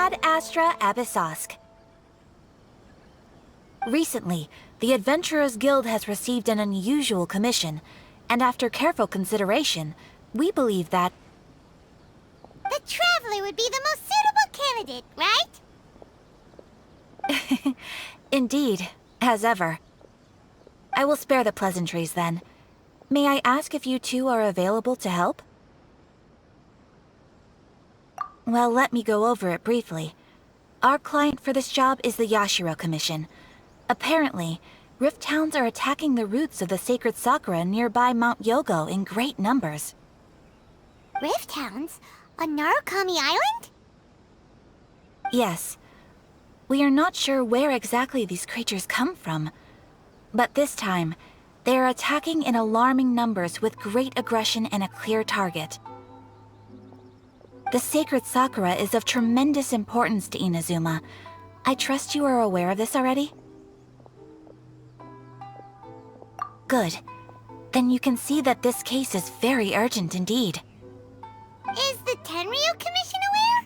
Ad Astra Abyssosk. Recently, the Adventurers Guild has received an unusual commission, and after careful consideration, we believe that... The Traveler would be the most suitable candidate, right? Indeed, as ever. I will spare the pleasantries then. May I ask if you two are available to help? Well, let me go over it briefly. Our client for this job is the Yashiro Commission. Apparently, Rift Towns are attacking the roots of the sacred sakura nearby Mount Yogo in great numbers. Rift Hounds? On Narukami Island? Yes. We are not sure where exactly these creatures come from. But this time, they are attacking in alarming numbers with great aggression and a clear target. The sacred sakura is of tremendous importance to Inazuma. I trust you are aware of this already? Good. Then you can see that this case is very urgent indeed. Is the Tenryo Commission aware?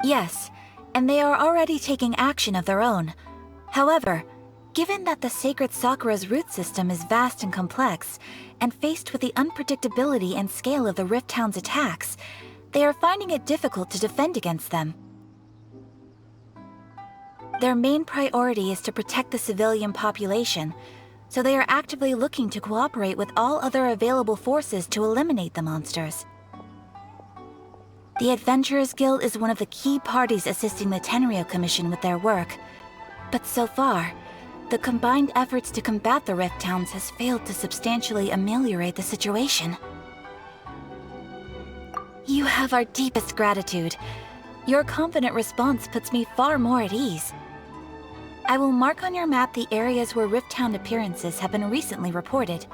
Yes, and they are already taking action of their own. However, given that the sacred sakura's root system is vast and complex, and faced with the unpredictability and scale of the Rift Town's attacks, they are finding it difficult to defend against them. Their main priority is to protect the civilian population, so they are actively looking to cooperate with all other available forces to eliminate the monsters. The Adventurers Guild is one of the key parties assisting the Tenryo Commission with their work, but so far, the combined efforts to combat the Rift Towns has failed to substantially ameliorate the situation. You have our deepest gratitude. Your confident response puts me far more at ease. I will mark on your map the areas where Rift Town appearances have been recently reported.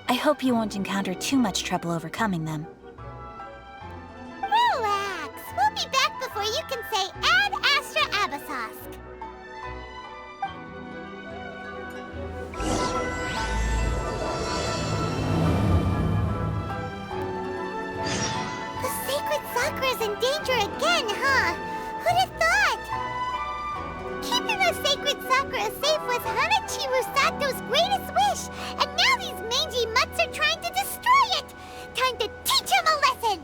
I hope you won't encounter too much trouble overcoming them. Relax. We'll be back before you can say Ad Astra Abyssosk. The sacred sakura's in danger again, huh? Who'd have thought? Keeping the sacred sakura safe was Hanachiru Sato's greatest wish, and now these mangy mutts are trying to destroy it! Time to teach him a lesson!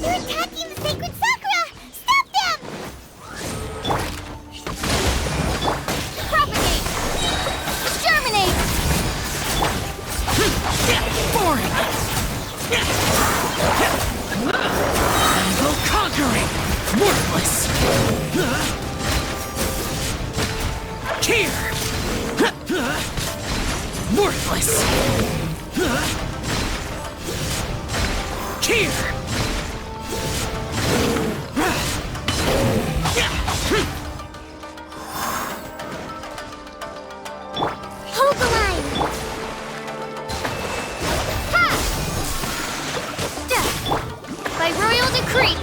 They're attacking the sacred sakura! Stop them! Propagate! Exterminate! Boring! Evil conquering! Worthless! Here! Worthless! Here! Hold the line! Ha! Death! By royal decree!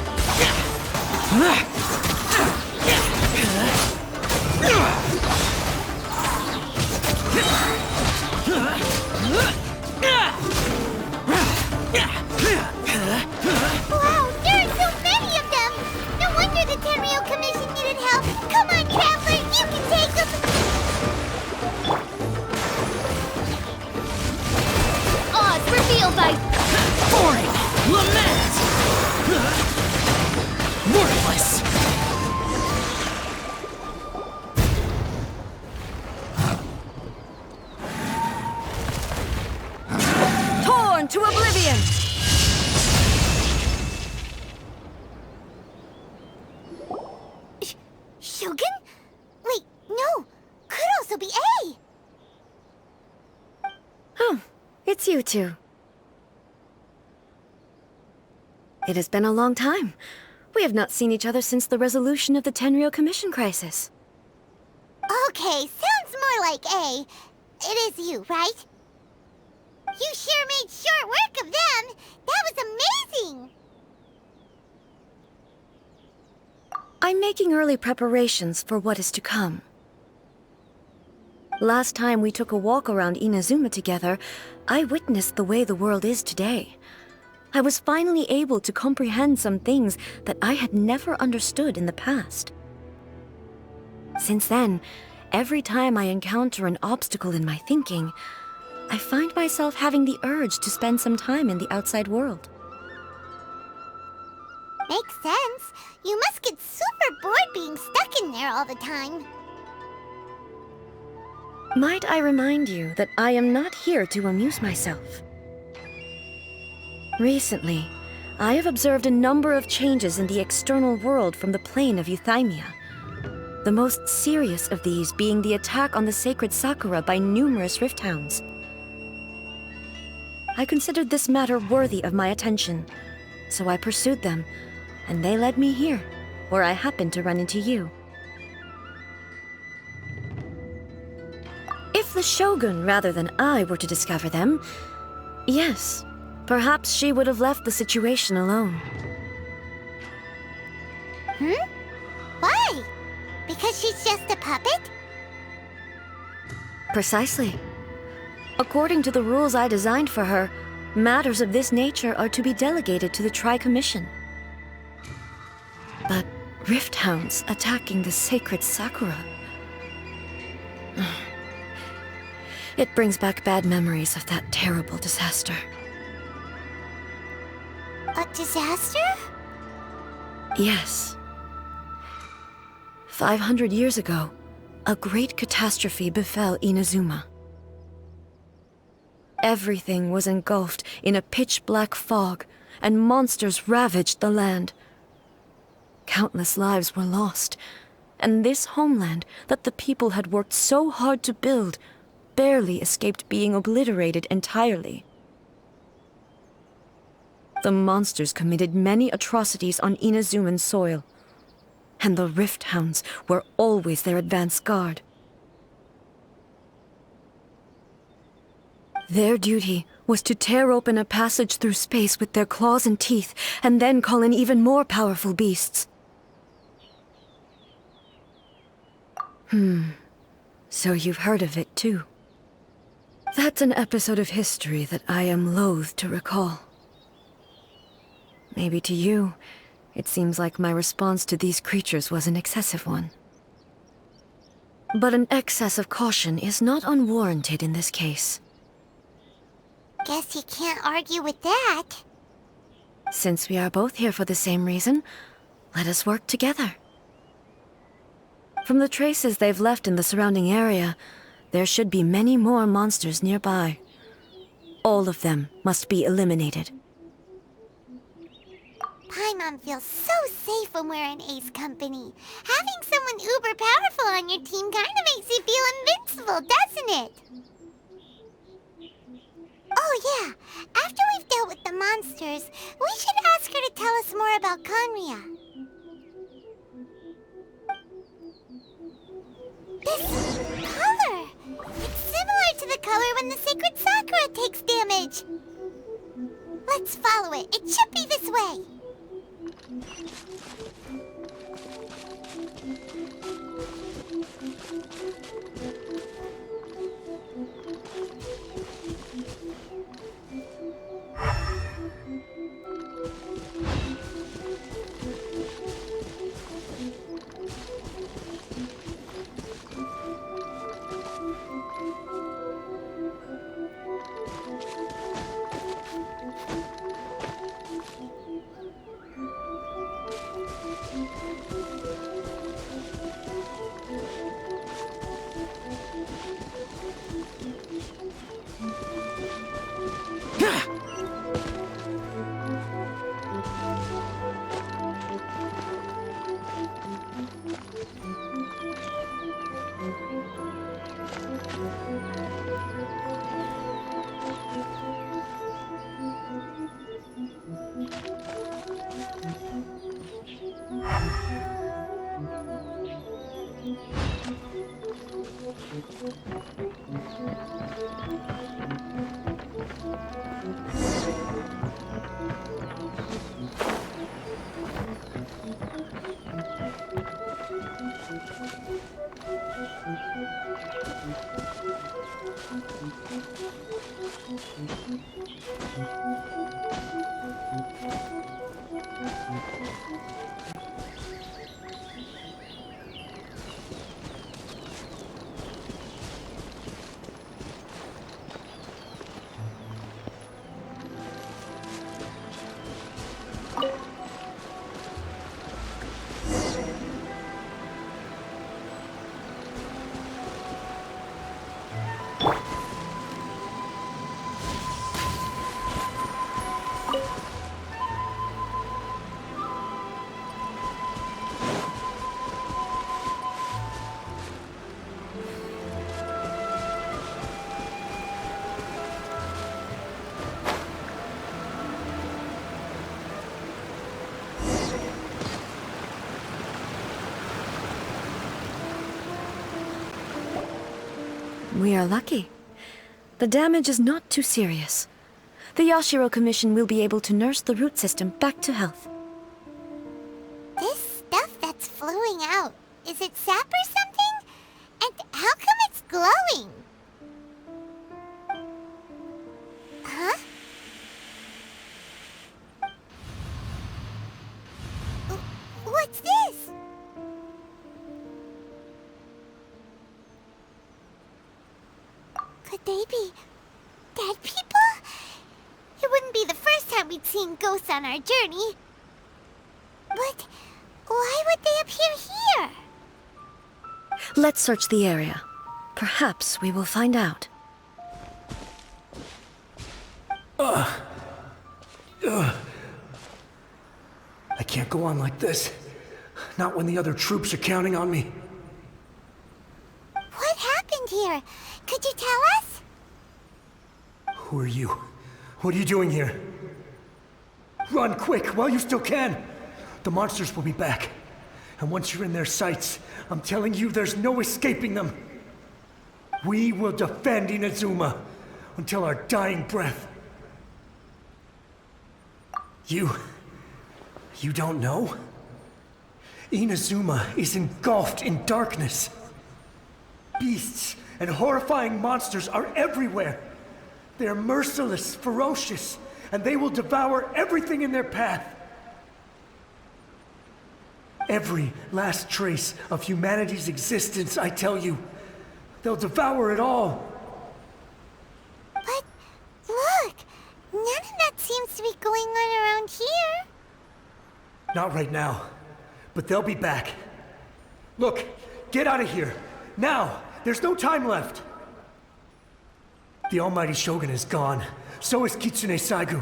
Wow, there are so many of them! No wonder the Tenryo Commission needed help! Come on, Traveler, you can take them! Odds revealed by... Boring! Lament! Worthless! Torn to oblivion! Shogun? Wait, no. Could also be A. Oh, it's you two. It has been a long time. We have not seen each other since the resolution of the Tenryou Commission crisis. Okay, sounds more like A. It is you, right? You sure made short work of them. That was amazing. I'm making early preparations for what is to come. Last time we took a walk around Inazuma together, I witnessed the way the world is today. I was finally able to comprehend some things that I had never understood in the past. Since then, every time I encounter an obstacle in my thinking, I find myself having the urge to spend some time in the outside world. Makes sense. You must get super bored being stuck in there all the time. Might I remind you that I am not here to amuse myself? Recently, I have observed a number of changes in the external world from the plane of Euthymia. The most serious of these being the attack on the sacred Sakura by numerous rift hounds. I considered this matter worthy of my attention, so I pursued them, and they led me here, where I happened to run into you. If the Shogun rather than I were to discover them, yes, perhaps she would have left the situation alone. Why? Because she's just a puppet? Precisely. According to the rules I designed for her, matters of this nature are to be delegated to the Tri-Commission. But rift hounds attacking the sacred Sakura... It brings back bad memories of that terrible disaster. A disaster? Yes. 500 years ago, a great catastrophe befell Inazuma. Everything was engulfed in a pitch-black fog, and monsters ravaged the land. Countless lives were lost, and this homeland that the people had worked so hard to build barely escaped being obliterated entirely. The monsters committed many atrocities on Inazuman soil, and the rift hounds were always their advance guard. Their duty was to tear open a passage through space with their claws and teeth, and then call in even more powerful beasts. So you've heard of it too. That's an episode of history that I am loath to recall. Maybe to you, it seems like my response to these creatures was an excessive one. But an excess of caution is not unwarranted in this case. Guess you can't argue with that. Since we are both here for the same reason, let us work together. From the traces they've left in the surrounding area, there should be many more monsters nearby. All of them must be eliminated. Paimon feels so safe when we're in Ace Company. Having someone uber powerful on your team kinda makes you feel invincible, doesn't it? Oh yeah, after we've dealt with the monsters, we should ask her to tell us more about Conria. This color! It's similar to the color when the sacred Sakura takes damage. Let's follow it. It should be this way. We are lucky. The damage is not too serious. The Yashiro Commission will be able to nurse the root system back to health. This stuff that's flowing out, is it sap or something? And how come it's glowing? Huh? What's this? Could they be dead people? It wouldn't be the first time we'd seen ghosts on our journey. But why would they appear here? Let's search the area. Perhaps we will find out. I can't go on like this. Not when the other troops are counting on me. What happened here? Could you tell us? Who are you? What are you doing here? Run quick while you still can. The monsters will be back. And once you're in their sights, I'm telling you there's no escaping them. We will defend Inazuma until our dying breath. You don't know? Inazuma is engulfed in darkness. Beasts and horrifying monsters are everywhere. They are merciless, ferocious, and they will devour everything in their path. Every last trace of humanity's existence, I tell you. They'll devour it all. But look, none of that seems to be going on around here. Not right now, but they'll be back. Look, get out of here. Now! There's no time left! The almighty Shogun is gone. So is Kitsune Saigu.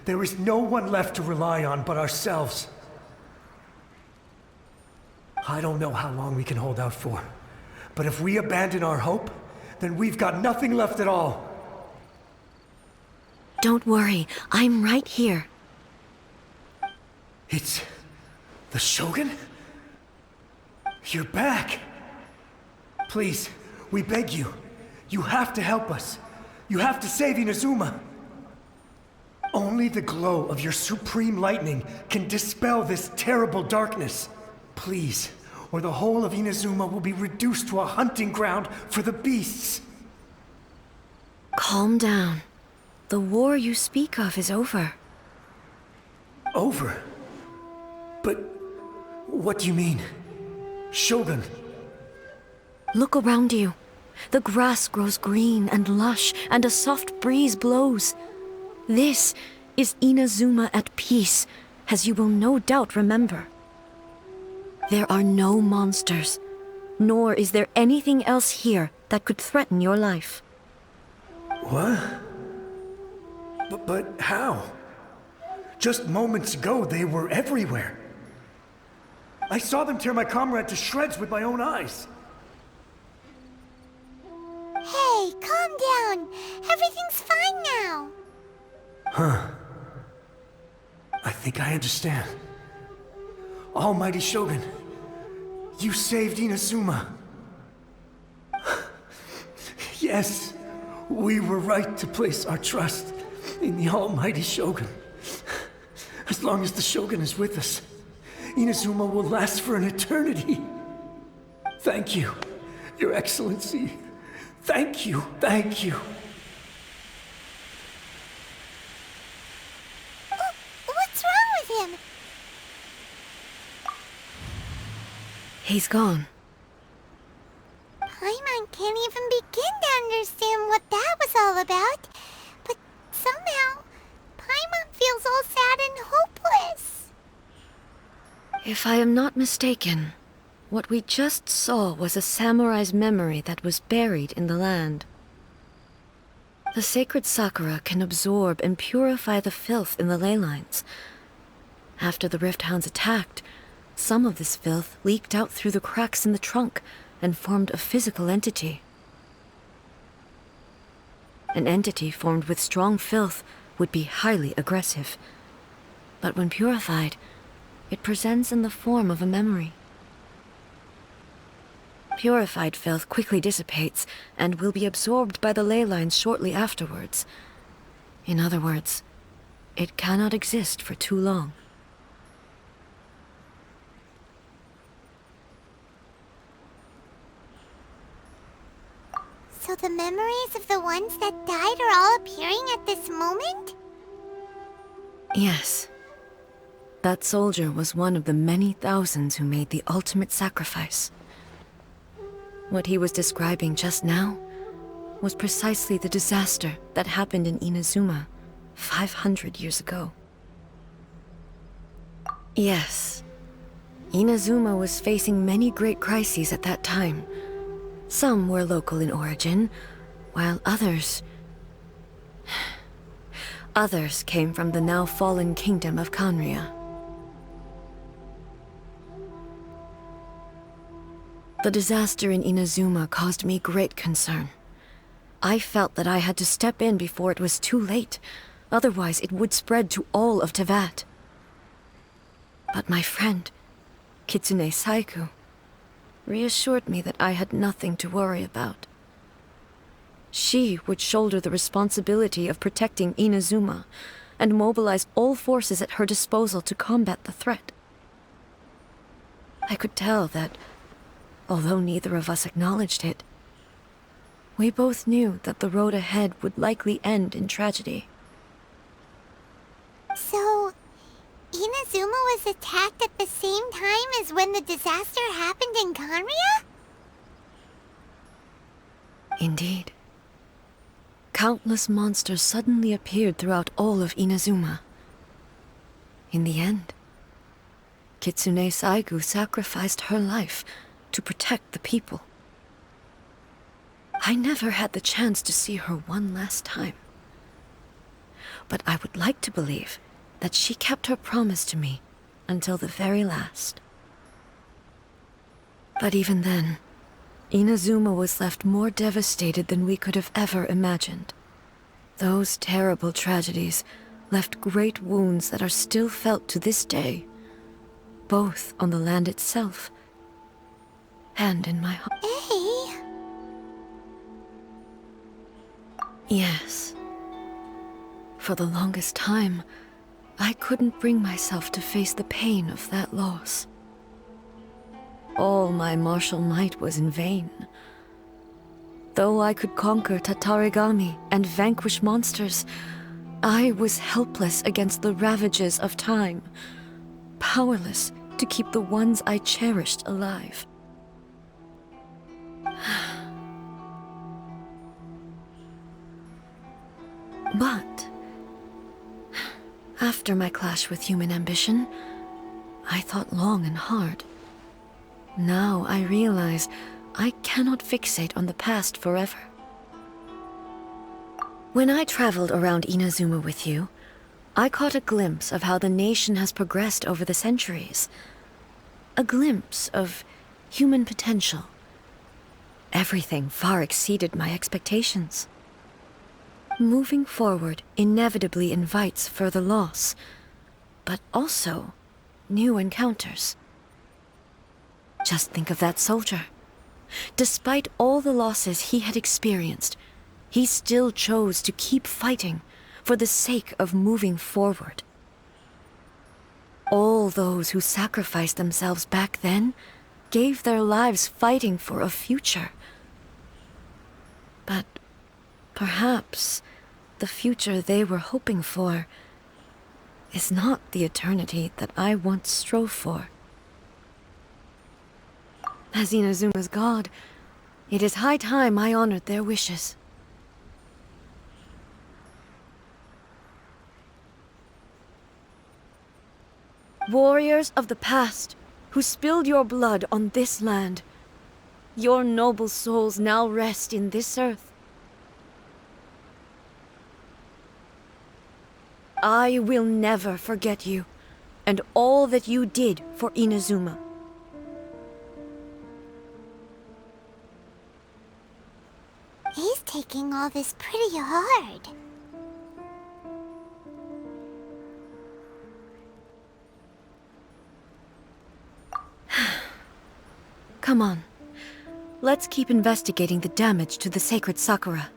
There is no one left to rely on but ourselves. I don't know how long we can hold out for. But if we abandon our hope, then we've got nothing left at all. Don't worry, I'm right here. It's the Shogun? You're back! Please, we beg you. You have to help us. You have to save Inazuma. Only the glow of your supreme lightning can dispel this terrible darkness. Please, or the whole of Inazuma will be reduced to a hunting ground for the beasts. Calm down. The war you speak of is over. Over? But what do you mean? Shogun? Look around you. The grass grows green and lush, and a soft breeze blows. This is Inazuma at peace, as you will no doubt remember. There are no monsters, nor is there anything else here that could threaten your life. What? But how? Just moments ago, they were everywhere. I saw them tear my comrade to shreds with my own eyes. Hey, calm down. Everything's fine now. Huh. I think I understand. Almighty Shogun, you saved Inazuma. Yes, we were right to place our trust in the Almighty Shogun. As long as the Shogun is with us, Inazuma will last for an eternity. Thank you, Your Excellency. Thank you, thank you. What's wrong with him? He's gone. Paimon can't even begin to understand what that was all about. But somehow, Paimon feels all sad and hopeless. If I am not mistaken, what we just saw was a samurai's memory that was buried in the land. The sacred sakura can absorb and purify the filth in the ley lines. After the Rift Hounds attacked, some of this filth leaked out through the cracks in the trunk and formed a physical entity. An entity formed with strong filth would be highly aggressive. But when purified, it presents in the form of a memory. Purified filth quickly dissipates and will be absorbed by the ley lines shortly afterwards. In other words, it cannot exist for too long. So the memories of the ones that died are all appearing at this moment? Yes. That soldier was one of the many thousands who made the ultimate sacrifice. What he was describing just now was precisely the disaster that happened in Inazuma 500 years ago. Yes, Inazuma was facing many great crises at that time. Some were local in origin, while others came from the now fallen kingdom of Kanria. The disaster in Inazuma caused me great concern. I felt that I had to step in before it was too late, otherwise it would spread to all of Teyvat. But my friend, Kitsune Saiku, reassured me that I had nothing to worry about. She would shoulder the responsibility of protecting Inazuma and mobilize all forces at her disposal to combat the threat. I could tell that, although neither of us acknowledged it, we both knew that the road ahead would likely end in tragedy. So, Inazuma was attacked at the same time as when the disaster happened in Kanria? Indeed. Countless monsters suddenly appeared throughout all of Inazuma. In the end, Kitsune Saigu sacrificed her life to protect the people. I never had the chance to see her one last time. But I would like to believe that she kept her promise to me until the very last. But even then, Inazuma was left more devastated than we could have ever imagined. Those terrible tragedies left great wounds that are still felt to this day, both on the land itself and in my heart. Hey! Yes. For the longest time, I couldn't bring myself to face the pain of that loss. All my martial might was in vain. Though I could conquer Tatarigami and vanquish monsters, I was helpless against the ravages of time, powerless to keep the ones I cherished alive. But after my clash with human ambition, I thought long and hard. Now I realize I cannot fixate on the past forever. When I traveled around Inazuma with you, I caught a glimpse of how the nation has progressed over the centuries. A glimpse of human potential. Everything far exceeded my expectations. Moving forward inevitably invites further loss, but also new encounters. Just think of that soldier. Despite all the losses he had experienced, he still chose to keep fighting for the sake of moving forward. All those who sacrificed themselves back then gave their lives fighting for a future. But perhaps the future they were hoping for is not the eternity that I once strove for. As Inazuma's god, it is high time I honored their wishes. Warriors of the past, who spilled your blood on this land, your noble souls now rest in this earth. I will never forget you, and all that you did for Inazuma. He's taking all this pretty hard. Come on. Let's keep investigating the damage to the sacred Sakura.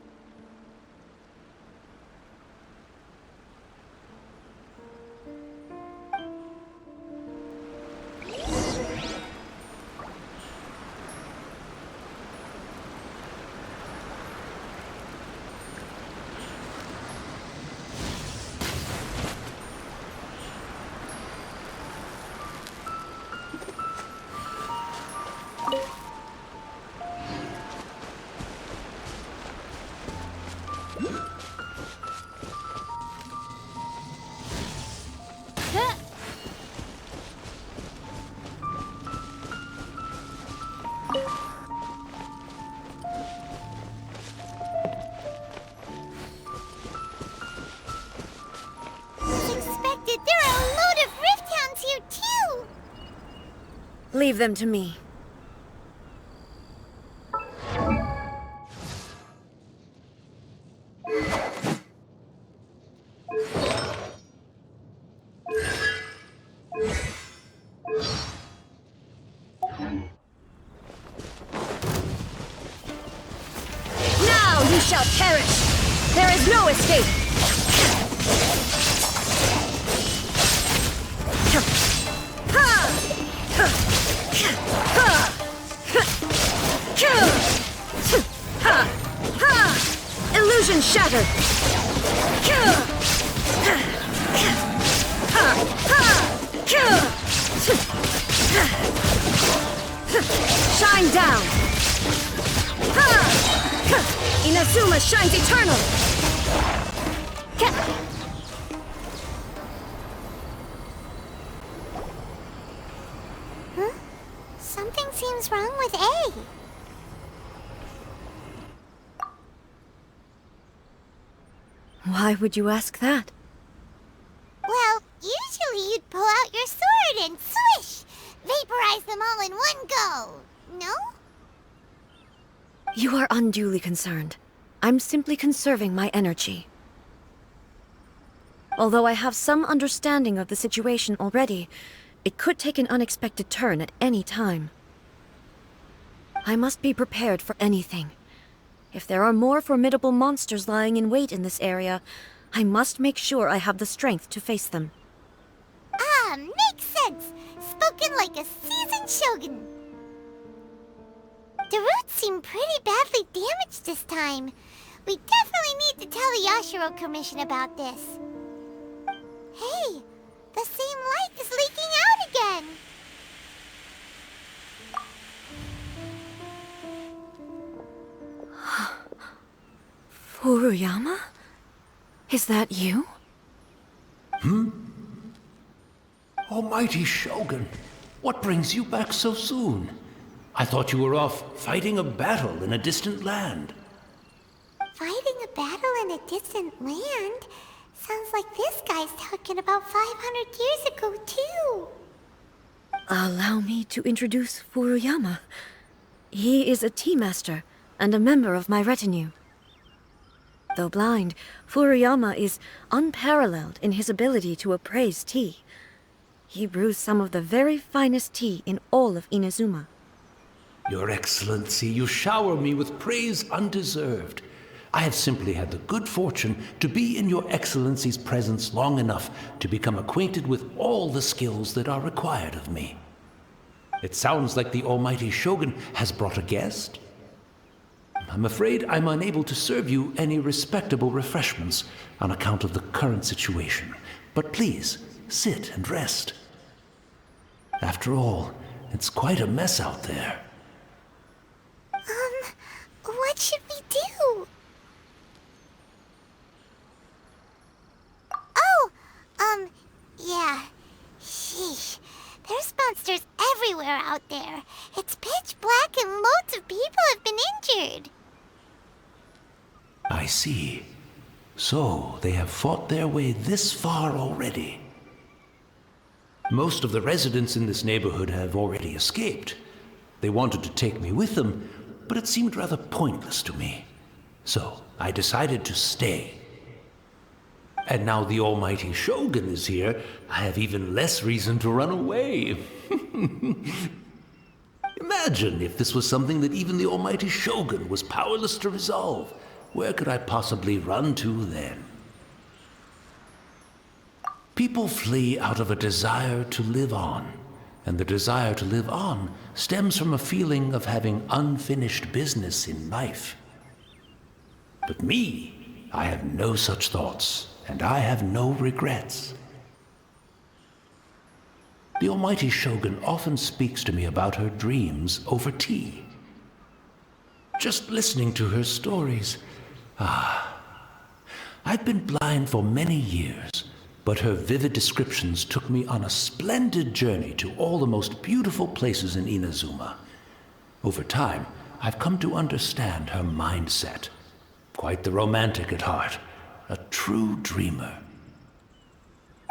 Leave them to me. Now you shall perish! There is no escape! Illusion shattered! Shine down! Inazuma shines eternal! Huh? Something seems wrong with A. Why would you ask that? Well, usually you'd pull out your sword and swish! Vaporize them all in one go, no? You are unduly concerned. I'm simply conserving my energy. Although I have some understanding of the situation already, it could take an unexpected turn at any time. I must be prepared for anything. If there are more formidable monsters lying in wait in this area, I must make sure I have the strength to face them. Ah, makes sense! Spoken like a seasoned shogun. The roots seem pretty badly damaged this time. We definitely need to tell the Yashiro Commission about this. Hey, the same light is leaking out again! Furuyama? Is that you? Almighty Shogun, what brings you back so soon? I thought you were off fighting a battle in a distant land. Fighting a battle in a distant land? Sounds like this guy's talking about 500 years ago, too. Allow me to introduce Furuyama. He is a tea master and a member of my retinue. Though blind, Furuyama is unparalleled in his ability to appraise tea. He brews some of the very finest tea in all of Inazuma. Your Excellency, you shower me with praise undeserved. I have simply had the good fortune to be in Your Excellency's presence long enough to become acquainted with all the skills that are required of me. It sounds like the Almighty Shogun has brought a guest. I'm afraid I'm unable to serve you any respectable refreshments on account of the current situation. But please, sit and rest. After all, it's quite a mess out there. What should we do? Oh, yeah. Sheesh. There's monsters everywhere out there. It's pitch black and loads of people have been injured. I see. So, they have fought their way this far already. Most of the residents in this neighborhood have already escaped. They wanted to take me with them, but it seemed rather pointless to me. So, I decided to stay. And now the Almighty Shogun is here, I have even less reason to run away. Imagine if this was something that even the almighty Shogun was powerless to resolve. Where could I possibly run to then? People flee out of a desire to live on, and the desire to live on stems from a feeling of having unfinished business in life. But me, I have no such thoughts, and I have no regrets. The almighty Shogun often speaks to me about her dreams over tea. Just listening to her stories, I've been blind for many years, but her vivid descriptions took me on a splendid journey to all the most beautiful places in Inazuma. Over time, I've come to understand her mindset. Quite the romantic at heart, a true dreamer.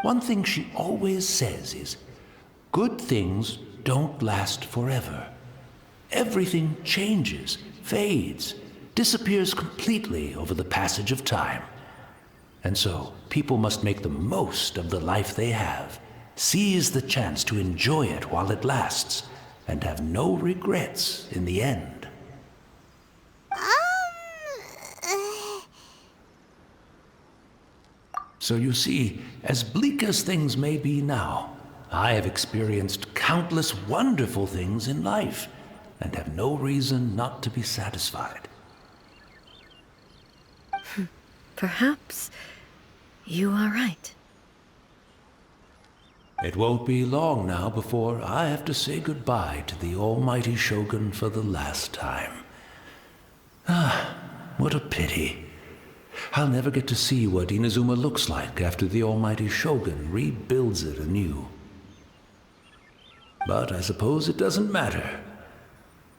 One thing she always says is, good things don't last forever. Everything changes, fades, disappears completely over the passage of time. And so, people must make the most of the life they have, seize the chance to enjoy it while it lasts, and have no regrets in the end. So you see, as bleak as things may be now, I have experienced countless wonderful things in life, and have no reason not to be satisfied. Perhaps you are right. It won't be long now before I have to say goodbye to the almighty Shogun for the last time. What a pity. I'll never get to see what Inazuma looks like after the almighty Shogun rebuilds it anew. But I suppose it doesn't matter.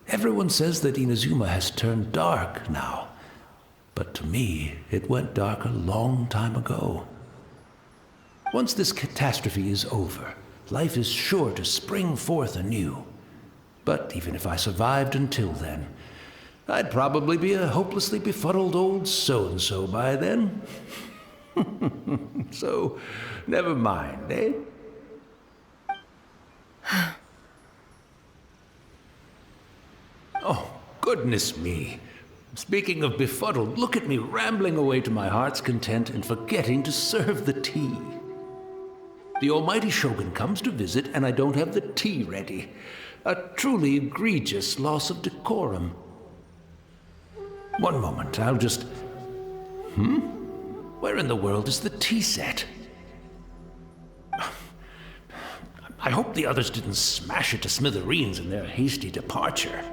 Everyone says that Inazuma has turned dark now, but to me, it went dark a long time ago. Once this catastrophe is over, life is sure to spring forth anew. But even if I survived until then, I'd probably be a hopelessly befuddled old so-and-so by then. So, never mind, eh? Oh, goodness me. Speaking of befuddled, look at me rambling away to my heart's content and forgetting to serve the tea. The almighty Shogun comes to visit and I don't have the tea ready. A truly egregious loss of decorum. One moment, I'll just... Where in the world is the tea set? I hope the others didn't smash it to smithereens in their hasty departure.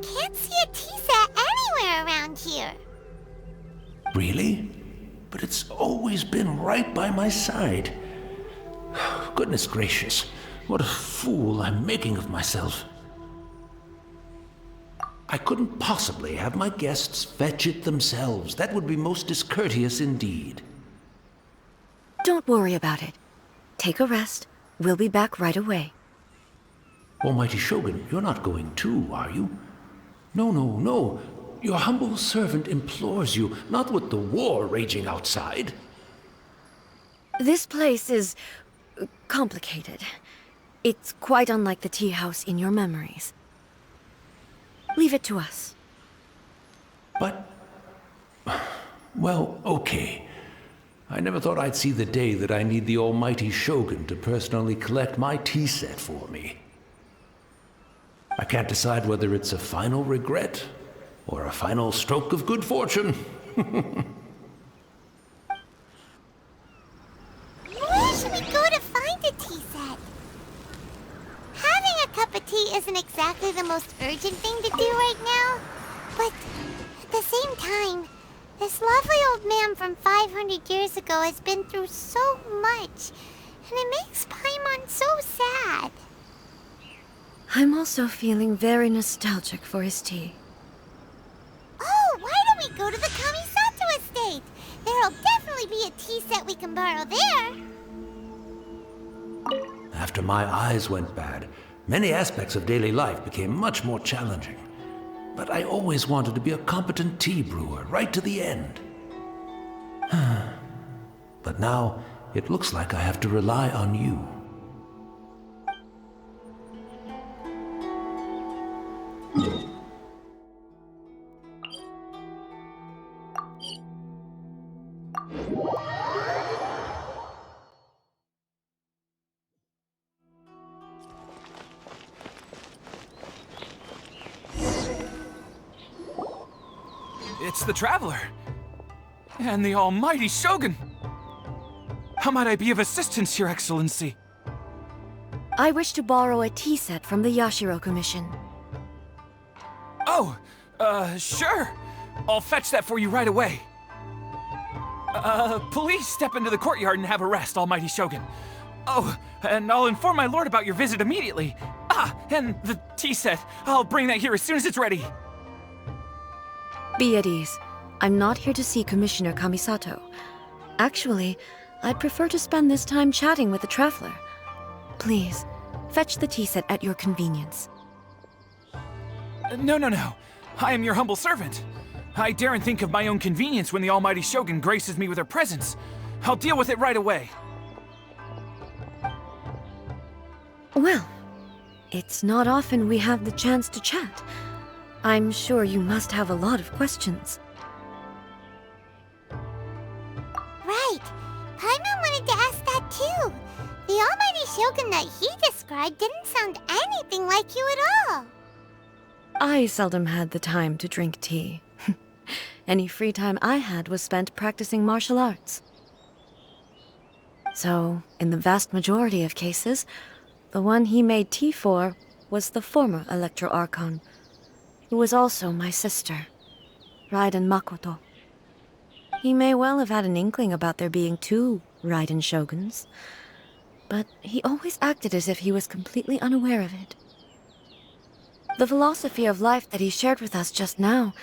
Can't see a tea set anywhere around here. Really? But it's always been right by my side. Goodness gracious, what a fool I'm making of myself. I couldn't possibly have my guests fetch it themselves. That would be most discourteous indeed. Don't worry about it. Take a rest. We'll be back right away. Almighty Shogun, you're not going too, are you? No. Your humble servant implores you, not with the war raging outside. This place is complicated. It's quite unlike the tea house in your memories. Leave it to us. But... well, okay. I never thought I'd see the day that I need the almighty Shogun to personally collect my tea set for me. I can't decide whether it's a final regret or a final stroke of good fortune. Where should we go to find a tea set? Having a cup of tea isn't exactly the most urgent thing to do right now, but at the same time, this lovely old man from 500 years ago has been through so much, and it makes Paimon so sad. I'm also feeling very nostalgic for his tea. Oh, why don't we go to the Kamisato estate? There'll definitely be a tea set we can borrow there. After my eyes went bad, many aspects of daily life became much more challenging. But I always wanted to be a competent tea brewer, right to the end. But now, it looks like I have to rely on you. It's the Traveler. And the almighty Shogun. How might I be of assistance, Your Excellency? I wish to borrow a tea set from the Yashiro Commission. Oh, sure. I'll fetch that for you right away. Please step into the courtyard and have a rest, almighty Shogun. Oh, and I'll inform my lord about your visit immediately. Ah, and the tea set. I'll bring that here as soon as it's ready. Be at ease. I'm not here to see Commissioner Kamisato. Actually, I'd prefer to spend this time chatting with the Traveler. Please, fetch the tea set at your convenience. No. I am your humble servant. I daren't think of my own convenience when the almighty Shogun graces me with her presence. I'll deal with it right away. Well, it's not often we have the chance to chat. I'm sure you must have a lot of questions. Right. Paimon wanted to ask that too. The almighty Shogun that he described didn't sound anything like you at all. I seldom had the time to drink tea. Any free time I had was spent practicing martial arts. So, in the vast majority of cases, the one he made tea for was the former Electro Archon, who was also my sister, Raiden Makoto. He may well have had an inkling about there being two Raiden Shoguns, but he always acted as if he was completely unaware of it. The philosophy of life that he shared with us just now,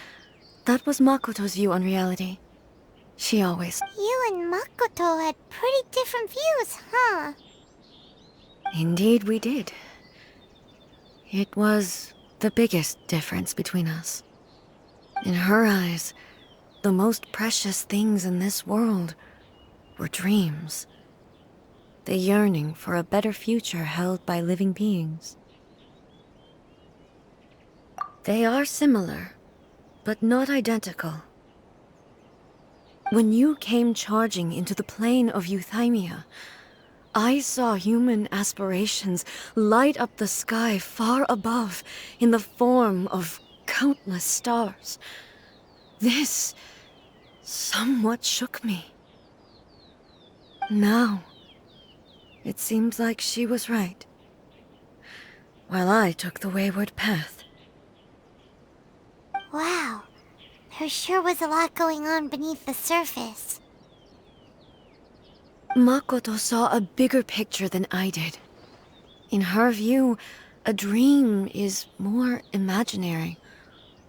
that was Makoto's view on reality. She always... You and Makoto had pretty different views, huh? Indeed we did. It was the biggest difference between us. In her eyes, the most precious things in this world were dreams. The yearning for a better future held by living beings. They are similar, but not identical. When you came charging into the plane of Euthymia, I saw human aspirations light up the sky far above in the form of countless stars. This somewhat shook me. Now, it seems like she was right, while I took the wayward path. Wow. There sure was a lot going on beneath the surface. Makoto saw a bigger picture than I did. In her view, a dream is more imaginary,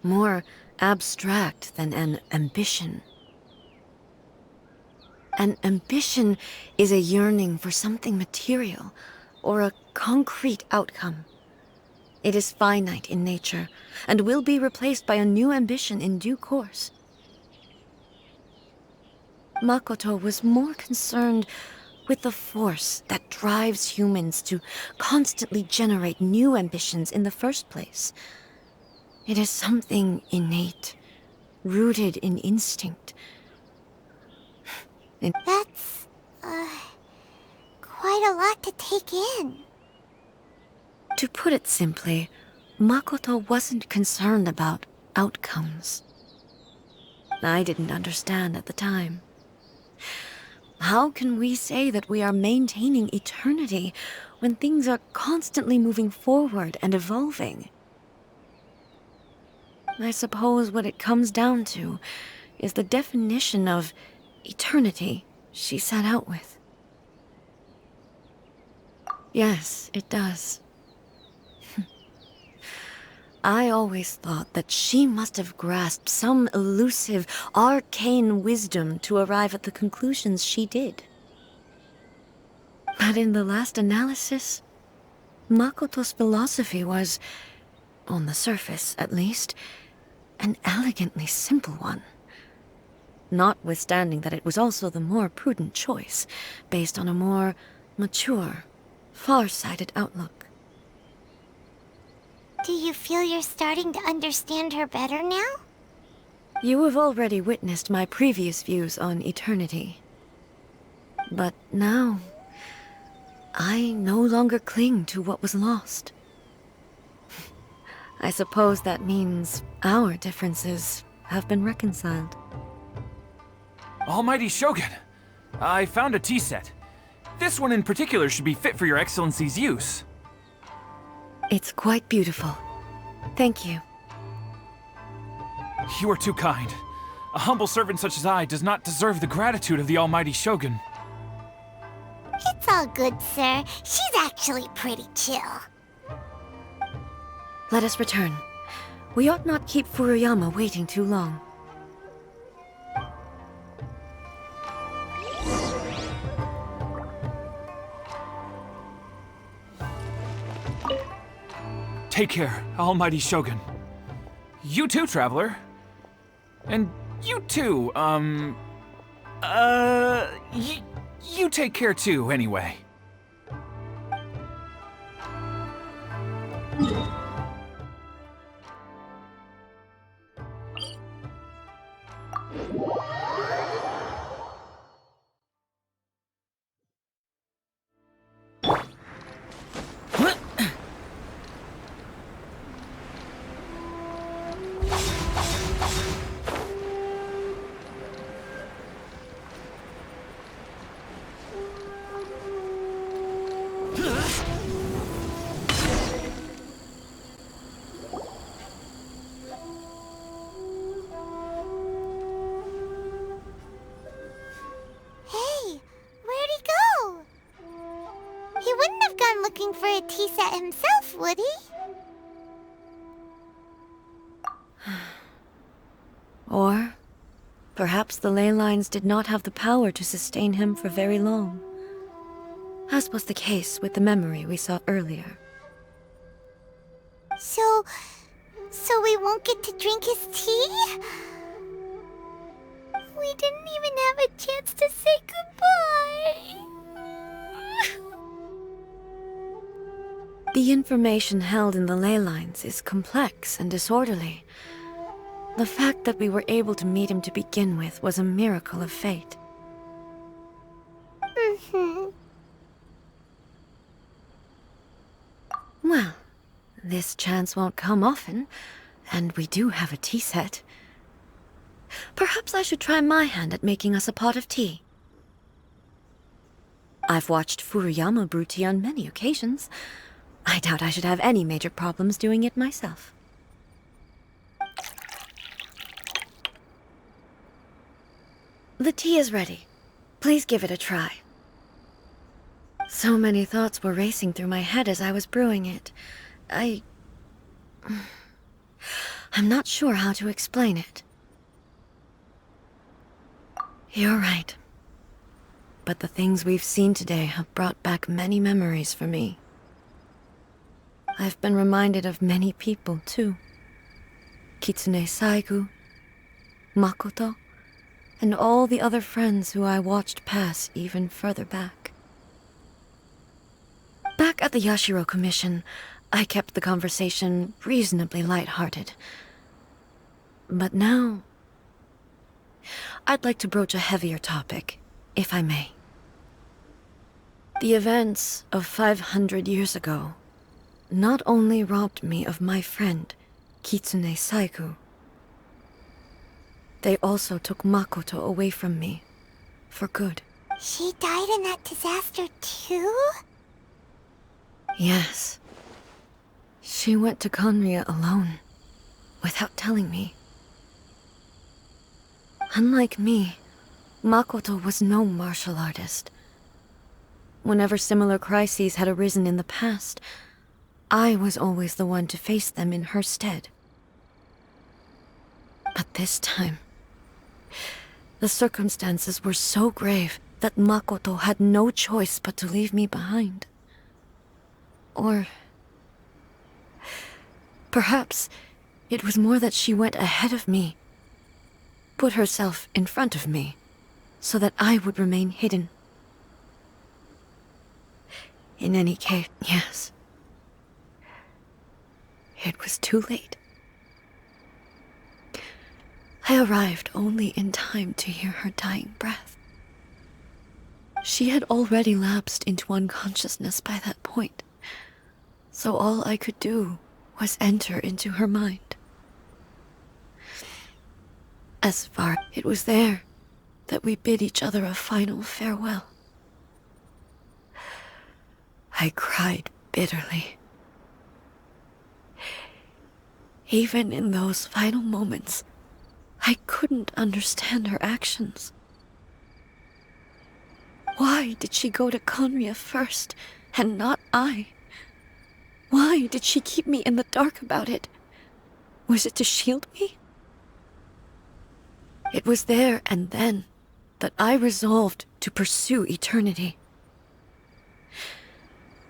more abstract than an ambition. An ambition is a yearning for something material, or a concrete outcome. It is finite in nature, and will be replaced by a new ambition in due course. Makoto was more concerned with the force that drives humans to constantly generate new ambitions in the first place. It is something innate, rooted in instinct. That's, quite a lot to take in. To put it simply, Makoto wasn't concerned about outcomes. I didn't understand at the time. How can we say that we are maintaining eternity when things are constantly moving forward and evolving? I suppose what it comes down to is the definition of eternity she set out with. Yes, it does. I always thought that she must have grasped some elusive, arcane wisdom to arrive at the conclusions she did. But in the last analysis, Makoto's philosophy was, on the surface at least, an elegantly simple one. Notwithstanding that it was also the more prudent choice, based on a more mature, far-sighted outlook. Do you feel you're starting to understand her better now? You have already witnessed my previous views on eternity. But now, I no longer cling to what was lost. I suppose that means our differences have been reconciled. Almighty Shogun, I found a tea set. This one in particular should be fit for your Excellency's use. It's quite beautiful. Thank you. You are too kind. A humble servant such as I does not deserve the gratitude of the Almighty Shogun. It's all good, sir. She's actually pretty chill. Let us return. We ought not keep Furuyama waiting too long. Take care, Almighty Shogun. You too, traveler. And you too, you take care too, anyway. Hey, where'd he go? He wouldn't have gone looking for a tea set himself, would he? Or perhaps the ley lines did not have the power to sustain him for very long, as was the case with the memory we saw earlier. So we won't get to drink his tea? We didn't even have a chance to say goodbye. The information held in the ley lines is complex and disorderly. The fact that we were able to meet him to begin with was a miracle of fate. Well, this chance won't come often, and we do have a tea set. Perhaps I should try my hand at making us a pot of tea. I've watched Furuyama brew tea on many occasions. I doubt I should have any major problems doing it myself. The tea is ready. Please give it a try. So many thoughts were racing through my head as I was brewing it. I'm not sure how to explain it. You're right. But the things we've seen today have brought back many memories for me. I've been reminded of many people, too. Kitsune Saigu, Makoto, and all the other friends who I watched pass even further back. Back at the Yashiro Commission, I kept the conversation reasonably light-hearted. But now, I'd like to broach a heavier topic, if I may. The events of 500 years ago not only robbed me of my friend, Kitsune Saigu, they also took Makoto away from me, for good. She died in that disaster too? Yes. She went to Conria alone, without telling me. Unlike me, Makoto was no martial artist. Whenever similar crises had arisen in the past, I was always the one to face them in her stead. But this time, the circumstances were so grave that Makoto had no choice but to leave me behind. Or perhaps it was more that she went ahead of me, put herself in front of me, so that I would remain hidden. In any case, yes. It was too late. I arrived only in time to hear her dying breath. She had already lapsed into unconsciousness by that point, so all I could do was enter into her mind. As far it was there that we bid each other a final farewell. I cried bitterly. Even in those final moments, I couldn't understand her actions. Why did she go to Conria first, and not I? Why did she keep me in the dark about it? Was it to shield me? It was there and then that I resolved to pursue eternity.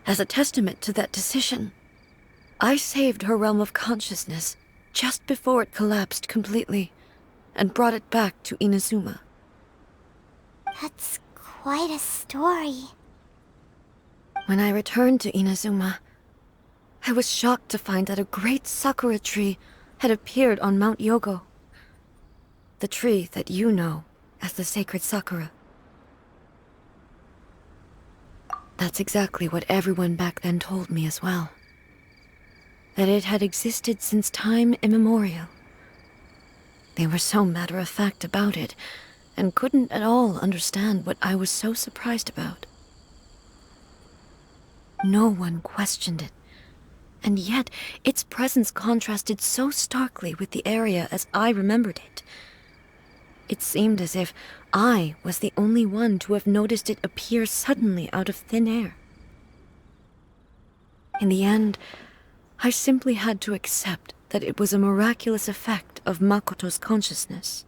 As a testament to that decision, I saved her realm of consciousness just before it collapsed completely, and brought it back to Inazuma. That's quite a story. When I returned to Inazuma, I was shocked to find that a great sakura tree had appeared on Mount Yogo. The tree that you know as the sacred sakura. That's exactly what everyone back then told me as well. That it had existed since time immemorial. They were so matter-of-fact about it, and couldn't at all understand what I was so surprised about. No one questioned it, and yet its presence contrasted so starkly with the area as I remembered it. It seemed as if I was the only one to have noticed it appear suddenly out of thin air. In the end, I simply had to accept that it was a miraculous effect of Makoto's consciousness.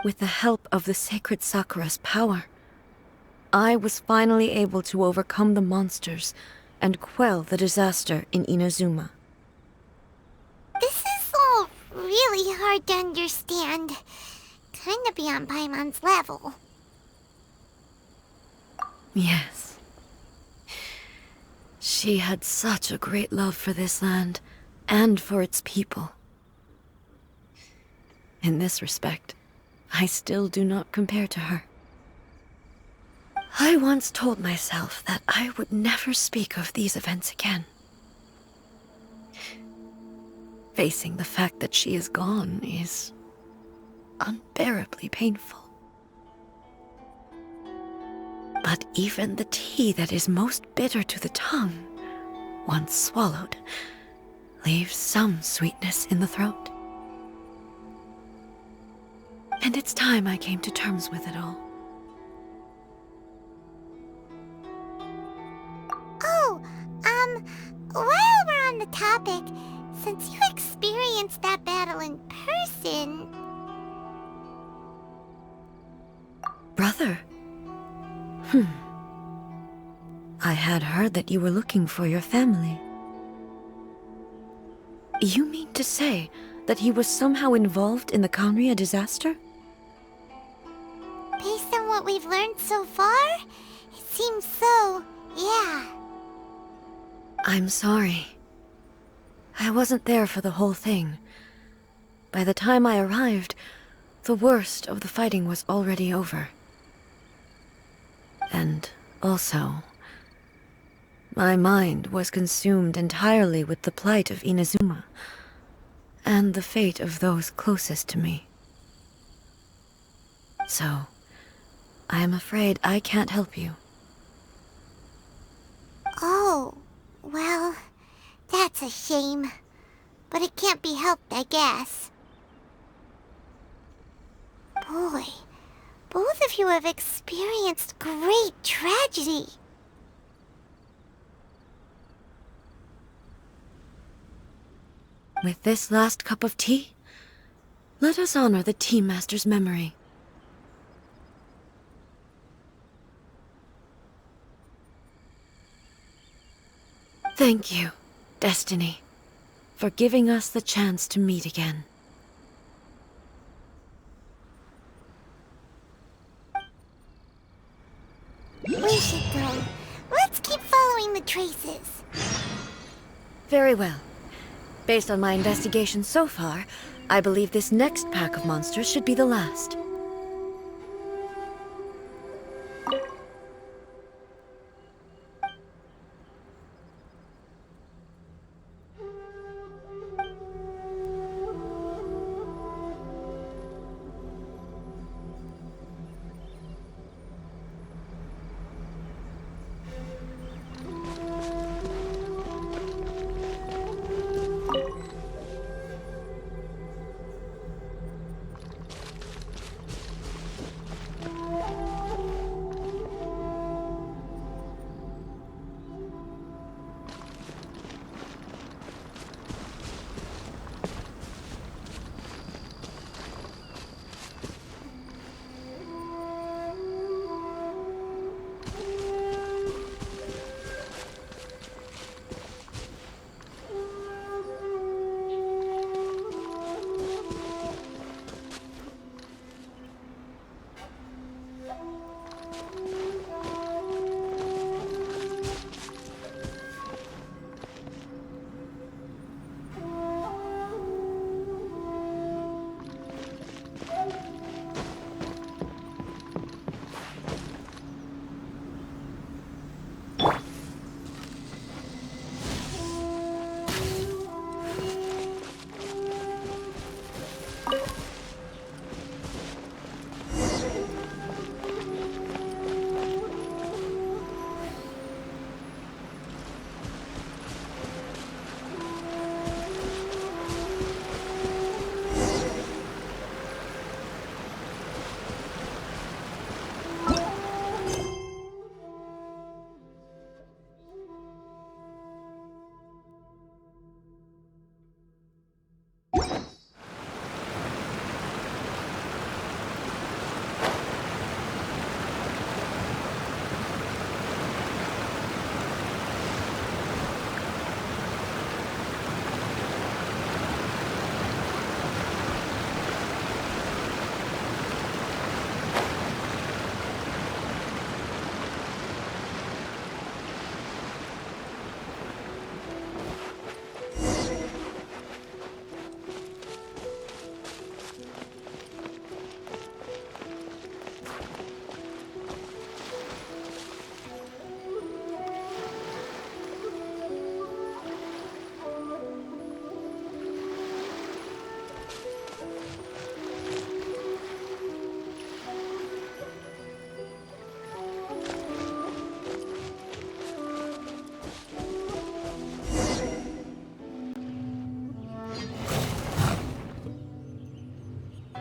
With the help of the sacred Sakura's power, I was finally able to overcome the monsters and quell the disaster in Inazuma. This is all really hard to understand. Kinda beyond Paimon's level. Yes. She had such a great love for this land, and for its people. In this respect, I still do not compare to her. I once told myself that I would never speak of these events again. Facing the fact that she is gone is unbearably painful. But even the tea that is most bitter to the tongue, once swallowed, leaves some sweetness in the throat. And it's time I came to terms with it all. Oh, while we're on the topic, since you experienced that battle in person... Brother? I had heard that you were looking for your family. You mean to say that he was somehow involved in the Conria disaster? Based on what we've learned so far, it seems so, yeah. I'm sorry. I wasn't there for the whole thing. By the time I arrived, the worst of the fighting was already over. And also, my mind was consumed entirely with the plight of Inazuma, and the fate of those closest to me. So, I am afraid I can't help you. Oh, well, that's a shame. But it can't be helped, I guess. Boy, both of you have experienced great tragedy. With this last cup of tea, let us honor the Tea Master's memory. Thank you, Destiny, for giving us the chance to meet again. We should go. Let's keep following the traces. Very well. Based on my investigation so far, I believe this next pack of monsters should be the last.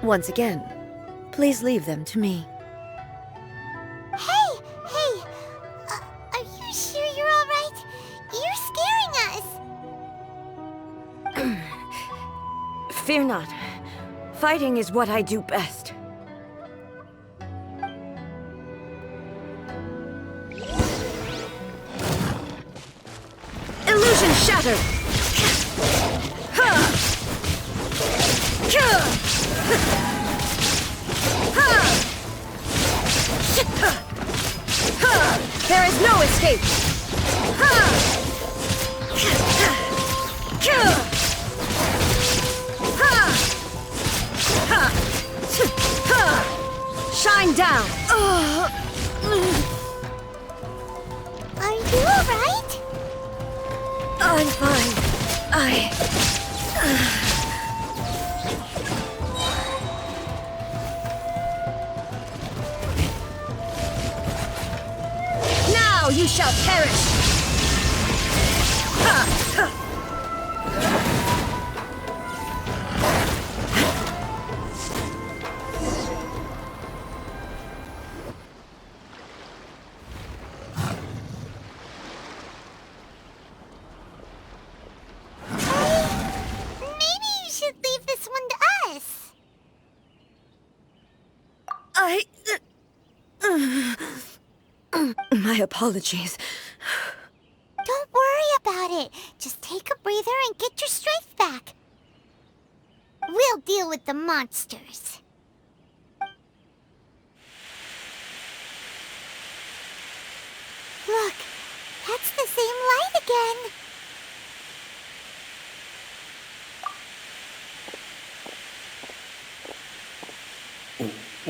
Once again, please leave them to me. Hey! Are you sure you're all right? You're scaring us! Fear not. Fighting is what I do best. Illusion shattered! There is no escape! Shine down! Are you all right? I'm fine. Now you shall perish! Maybe you should leave this one to us. My apologies. Don't worry about it. Just take a breather and get your strength back. We'll deal with the monsters. Look, that's the same light again.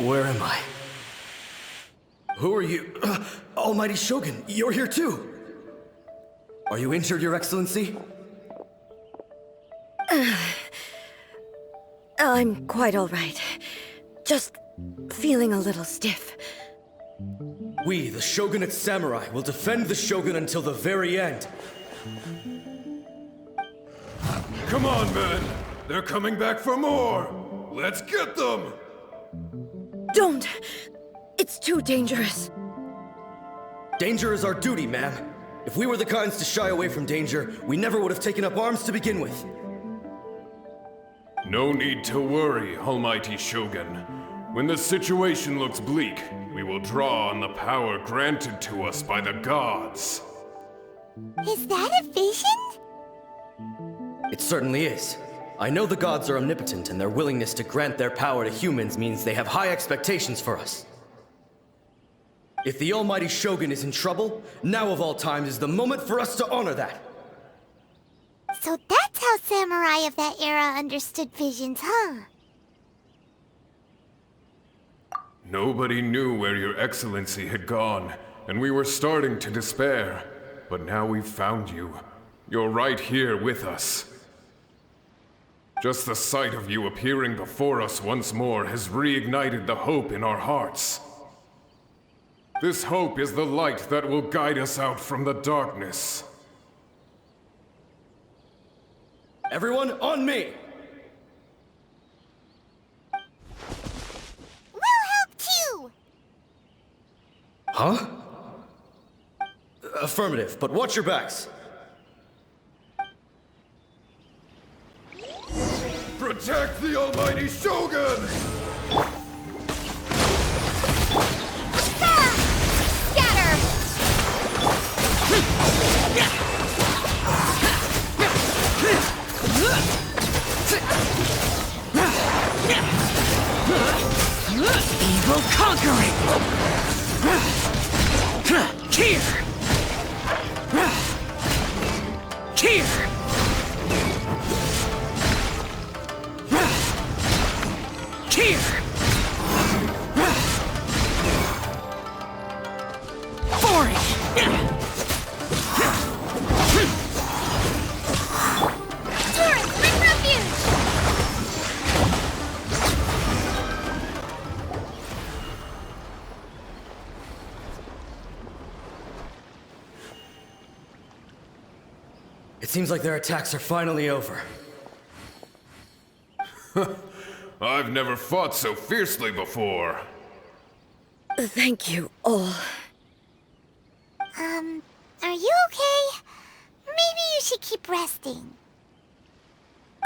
Where am I? Who are you? Almighty Shogun, you're here too! Are you injured, Your Excellency? I'm quite all right. Just feeling a little stiff. We, the Shogunate Samurai, will defend the Shogun until the very end. Come on, men! They're coming back for more! Let's get them! Don't! It's too dangerous. Danger is our duty, ma'am. If we were the kinds to shy away from danger, we never would have taken up arms to begin with. No need to worry, Almighty Shogun. When the situation looks bleak, we will draw on the power granted to us by the gods. Is that a vision? It certainly is. I know the gods are omnipotent, and their willingness to grant their power to humans means they have high expectations for us. If the Almighty Shogun is in trouble, now of all times is the moment for us to honor that. So that's how samurai of that era understood visions, huh? Nobody knew where Your Excellency had gone, and we were starting to despair. But now we've found you. You're right here with us. Just the sight of you appearing before us once more has reignited the hope in our hearts. This hope is the light that will guide us out from the darkness. Everyone, on me! We'll help too! Huh? Affirmative, but watch your backs. Protect the Almighty Shogun! Scatter! Evil conquering! Here! Here! Here! For it! Torrent, bring refuge! It seems like their attacks are finally over. I've never fought so fiercely before. Thank you all. Are you okay? Maybe you should keep resting.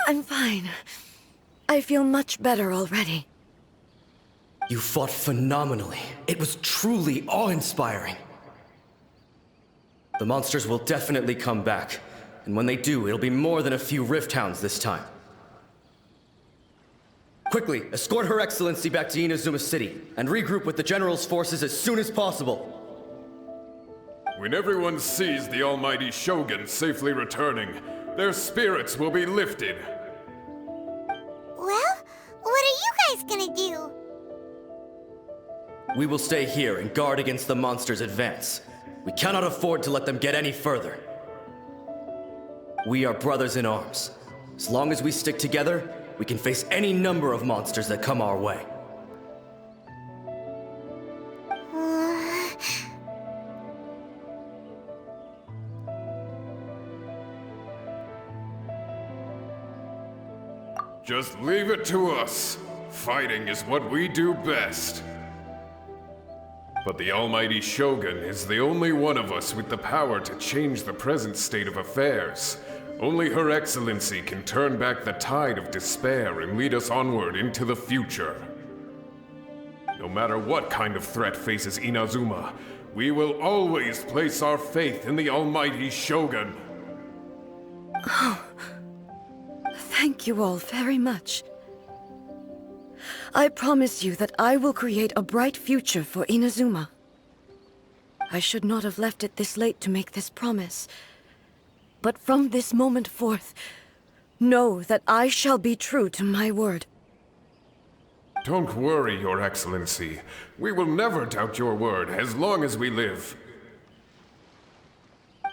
I'm fine. I feel much better already. You fought phenomenally. It was truly awe-inspiring. The monsters will definitely come back. And when they do, it'll be more than a few Rift Hounds this time. Quickly, escort Her Excellency back to Inazuma City, and regroup with the General's forces as soon as possible. When everyone sees the almighty Shogun safely returning, their spirits will be lifted. Well, what are you guys gonna do? We will stay here and guard against the monsters' advance. We cannot afford to let them get any further. We are brothers in arms. As long as we stick together, we can face any number of monsters that come our way. Just leave it to us. Fighting is what we do best. But the almighty Shogun is the only one of us with the power to change the present state of affairs. Only Her Excellency can turn back the tide of despair and lead us onward into the future. No matter what kind of threat faces Inazuma, we will always place our faith in the almighty Shogun. Thank you all very much. I promise you that I will create a bright future for Inazuma. I should not have left it this late to make this promise. But from this moment forth, know that I shall be true to my word. Don't worry, Your Excellency. We will never doubt your word as long as we live.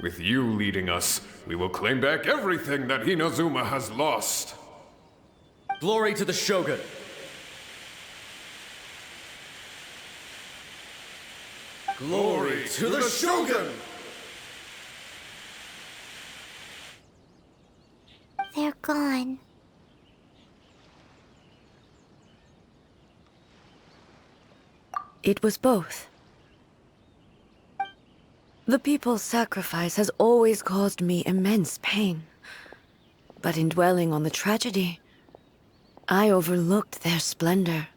With you leading us, we will claim back everything that Inazuma has lost. Glory to the Shogun! Glory to the Shogun! They're gone. It was both. The people's sacrifice has always caused me immense pain. But in dwelling on the tragedy, I overlooked their splendor.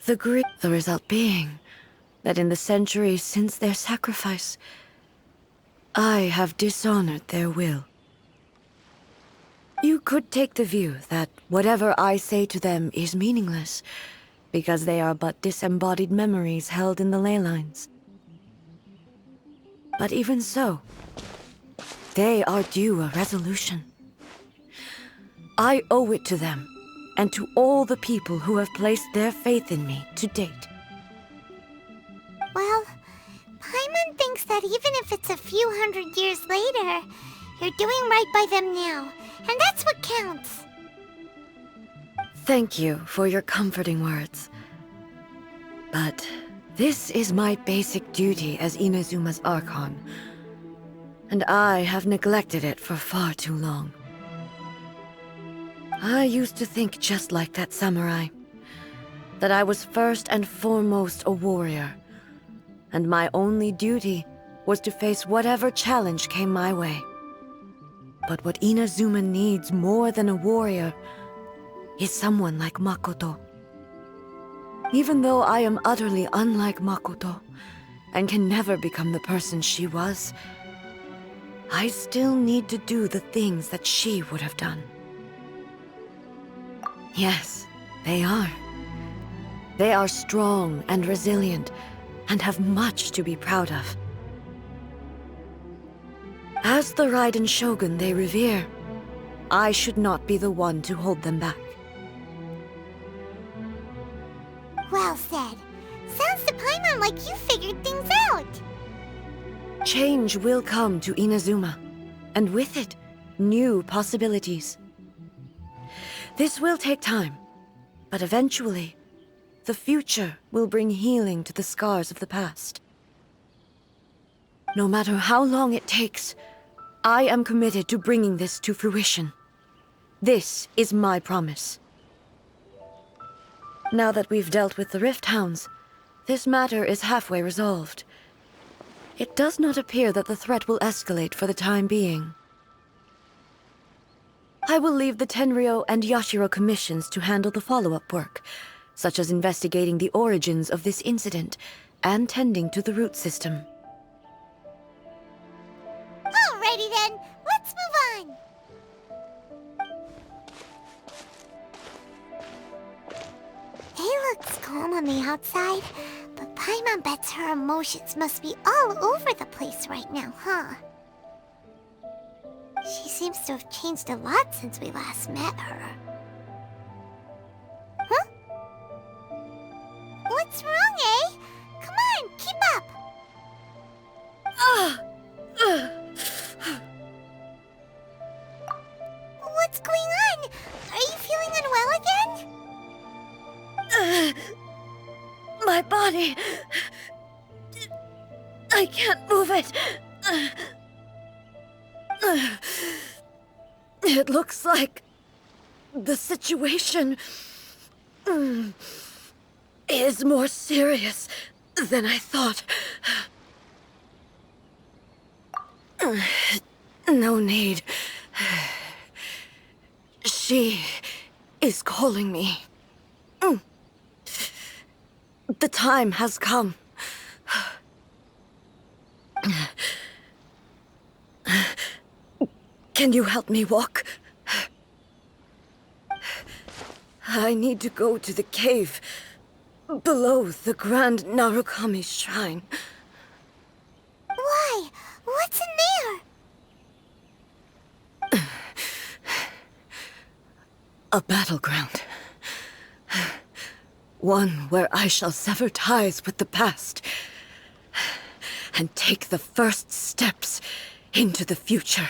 The result being that in the centuries since their sacrifice, I have dishonored their will. You could take the view that whatever I say to them is meaningless, because they are but disembodied memories held in the ley lines. But even so, they are due a resolution. I owe it to them, and to all the people who have placed their faith in me to date. Well, Paimon thinks that even if it's a few hundred years later, you're doing right by them now, and that's what counts. Thank you for your comforting words. But this is my basic duty as Inazuma's Archon, and I have neglected it for far too long. I used to think just like that samurai, that I was first and foremost a warrior, and my only duty was to face whatever challenge came my way. But what Inazuma needs more than a warrior is someone like Makoto. Even though I am utterly unlike Makoto, and can never become the person she was, I still need to do the things that she would have done. Yes, they are. They are strong and resilient, and have much to be proud of. As the Raiden Shogun they revere, I should not be the one to hold them back. Well said. Sounds to Paimon like you figured things out. Change will come to Inazuma, and with it, new possibilities. This will take time, but eventually, the future will bring healing to the scars of the past. No matter how long it takes, I am committed to bringing this to fruition. This is my promise. Now that we've dealt with the Rift Hounds, this matter is halfway resolved. It does not appear that the threat will escalate for the time being. I will leave the Tenryo and Yashiro commissions to handle the follow-up work, such as investigating the origins of this incident and tending to the root system. Alrighty then, let's move on. It looks calm on the outside, but Paimon bets her emotions must be all over the place right now, huh? She seems to have changed a lot since we last met her. Huh? What's wrong, eh? Come on, keep up! What's going on? Are you feeling unwell again? My body... I can't move it. It looks like the situation is more serious than I thought. No need. She is calling me. The time has come. Can you help me walk? I need to go to the cave below the Grand Narukami Shrine. Why? What's in there? A battleground. One where I shall sever ties with the past and take the first steps into the future.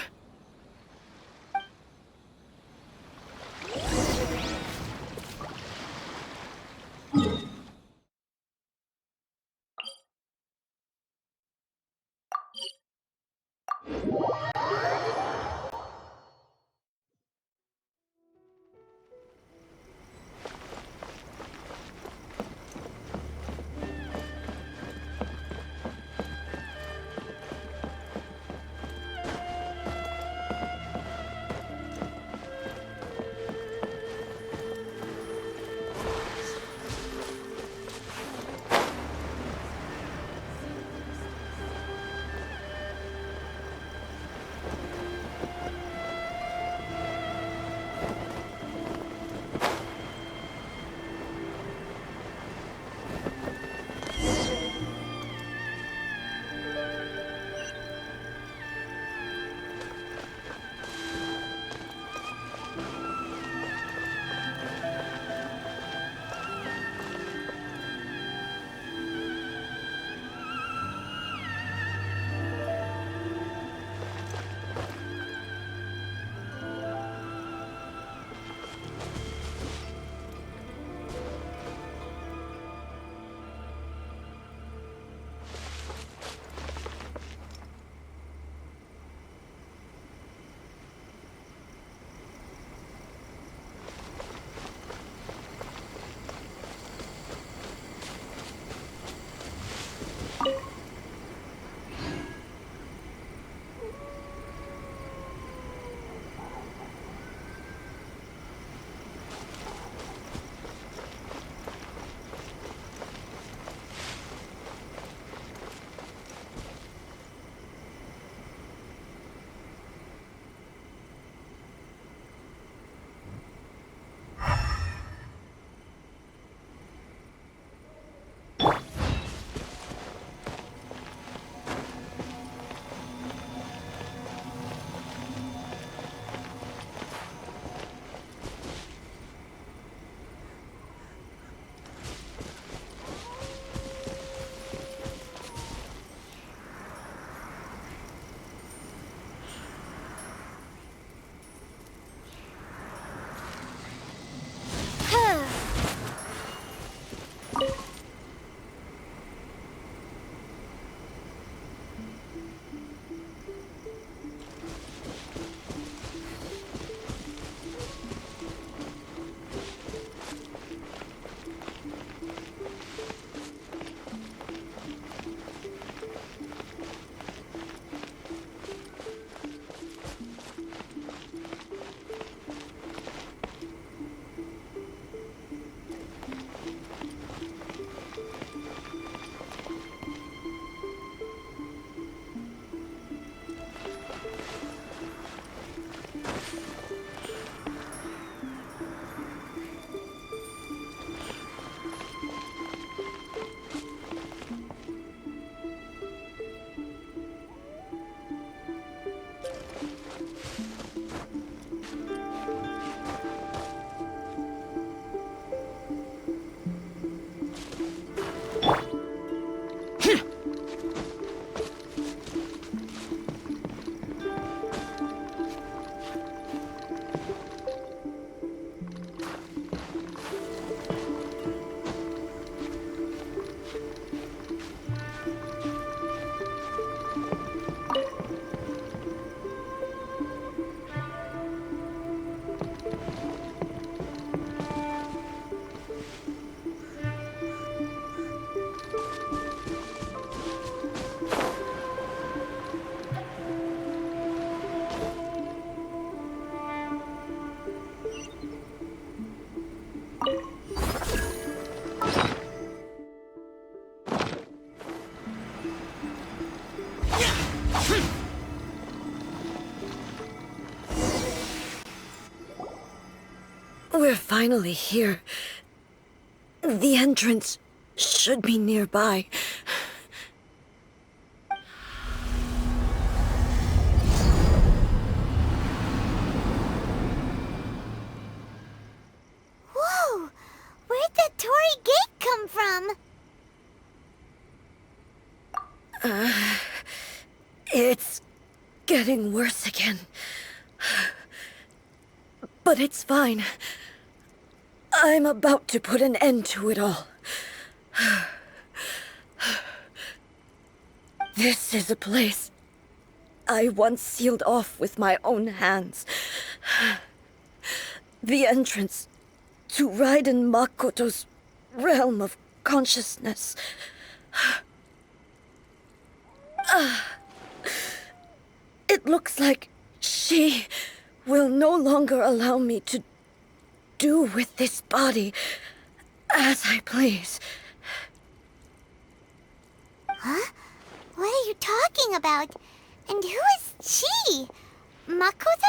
We're finally here. The entrance should be nearby. Whoa! Where'd that Torii gate come from? It's getting worse again. But it's fine. I'm about to put an end to it all. This is a place I once sealed off with my own hands. The entrance to Raiden Makoto's realm of consciousness. It looks like she will no longer allow me to do with this body as I please. Huh? What are you talking about? And who is she? Makoto?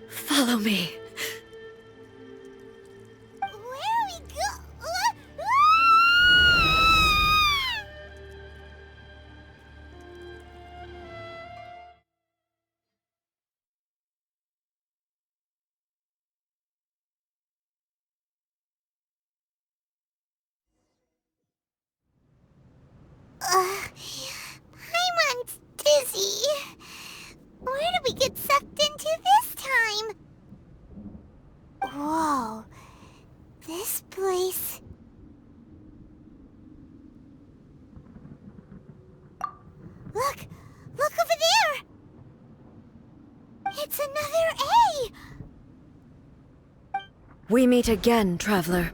Follow me. Where are we go? Paimon's dizzy. Where did we get sucked into this time? Whoa. This place... Look! Look over there! It's another A! We meet again, traveler.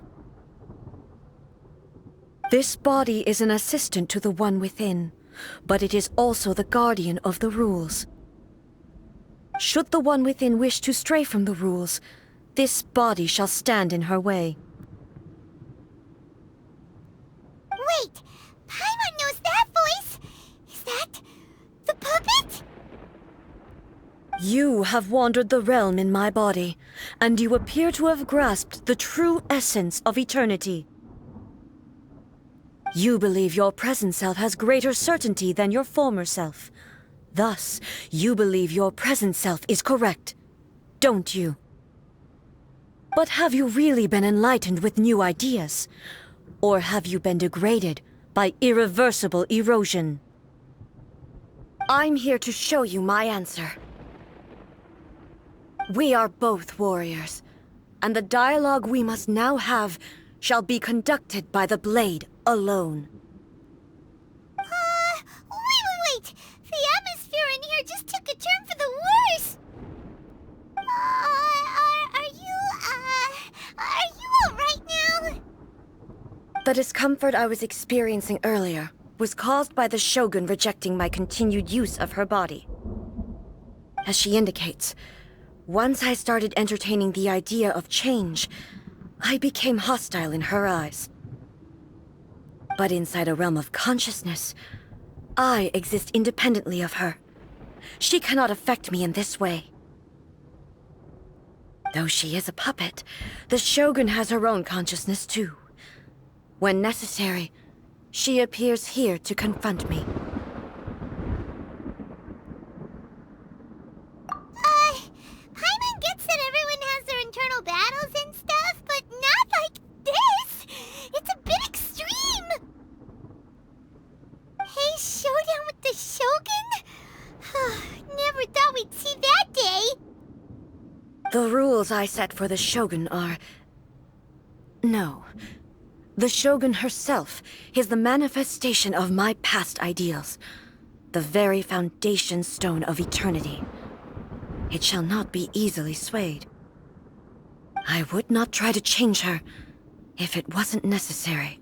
This body is an assistant to the one within, but it is also the guardian of the rules. Should the one within wish to stray from the rules, this body shall stand in her way. Wait! Paimon knows that voice! Is that... the puppet? You have wandered the realm in my body, and you appear to have grasped the true essence of eternity. You believe your present self has greater certainty than your former self. Thus, you believe your present self is correct, don't you? But have you really been enlightened with new ideas? Or have you been degraded by irreversible erosion? I'm here to show you my answer. We are both warriors, and the dialogue we must now have shall be conducted by the blade alone. Wait! The atmosphere in here just took a turn for the worse! Are you alright now? The discomfort I was experiencing earlier was caused by the Shogun rejecting my continued use of her body. As she indicates, once I started entertaining the idea of change, I became hostile in her eyes. But inside a realm of consciousness, I exist independently of her. She cannot affect me in this way. Though she is a puppet, the Shogun has her own consciousness too. When necessary, she appears here to confront me. Paimon gets that everyone has their internal battles and stuff, but not like this! It's a bit extreme! Hey, showdown with the Shogun? Never thought we'd see that day! The rules I set for the Shogun are... No. The Shogun herself is the manifestation of my past ideals. The very foundation stone of eternity. It shall not be easily swayed. I would not try to change her if it wasn't necessary.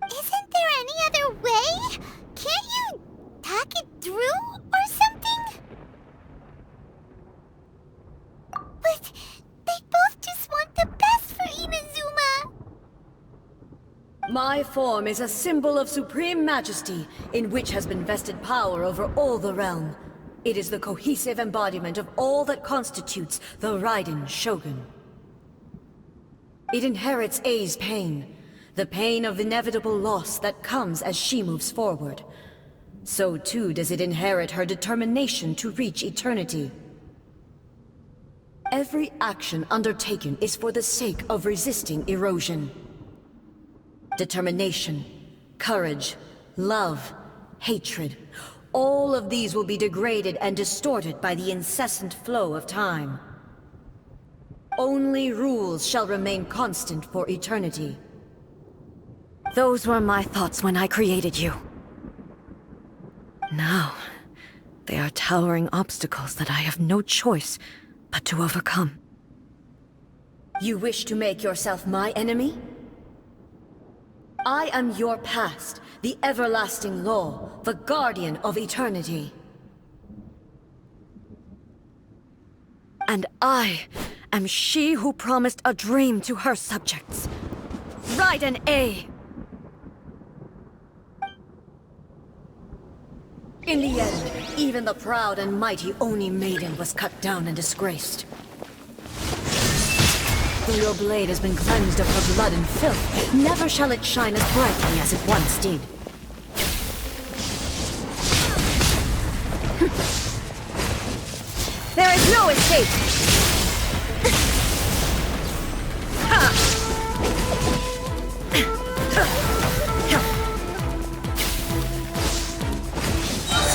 Isn't there any other way? Can't you talk it through or something? But they both just want the best for Inazuma. My form is a symbol of supreme majesty, in which has been vested power over all the realm. It is the cohesive embodiment of all that constitutes the Raiden Shogun. It inherits Ei's pain, the pain of inevitable loss that comes as she moves forward. So too does it inherit her determination to reach eternity. Every action undertaken is for the sake of resisting erosion. Determination, courage, love, hatred, all of these will be degraded and distorted by the incessant flow of time. Only rules shall remain constant for eternity. Those were my thoughts when I created you. Now, they are towering obstacles that I have no choice but to overcome. You wish to make yourself my enemy? I am your past, the everlasting law, the guardian of eternity. And I am she who promised a dream to her subjects. Raiden A. In the end, even the proud and mighty Oni Maiden was cut down and disgraced. Though your blade has been cleansed of her blood and filth, never shall it shine as brightly as it once did. There is no escape!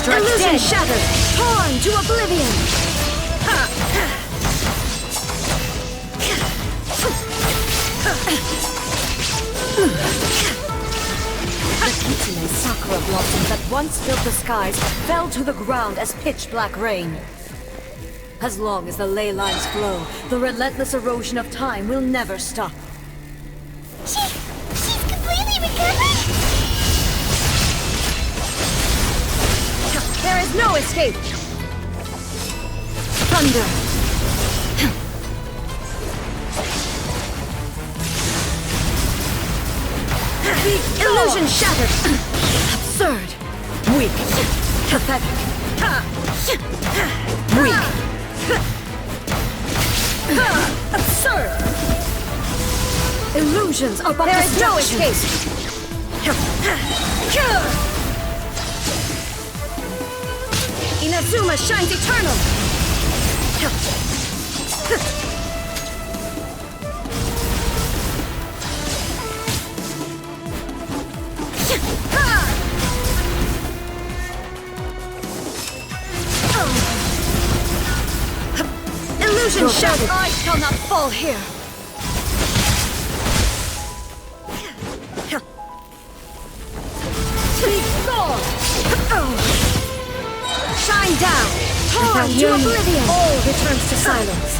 Illusion shattered! Torn to oblivion! The Kitsune sakura blossoms that once filled the skies fell to the ground as pitch-black rain. As long as the ley lines flow, the relentless erosion of time will never stop. She's completely recovered? There is no escape! Thunder! Illusion shattered! Absurd! Weak! Pathetic! Weak! Absurd! Illusions are but There is no distractions. escape! Inazuma shines eternal! Illusion shattered! I shall not fall here! Shine down! Torn to oblivion! All returns to silence.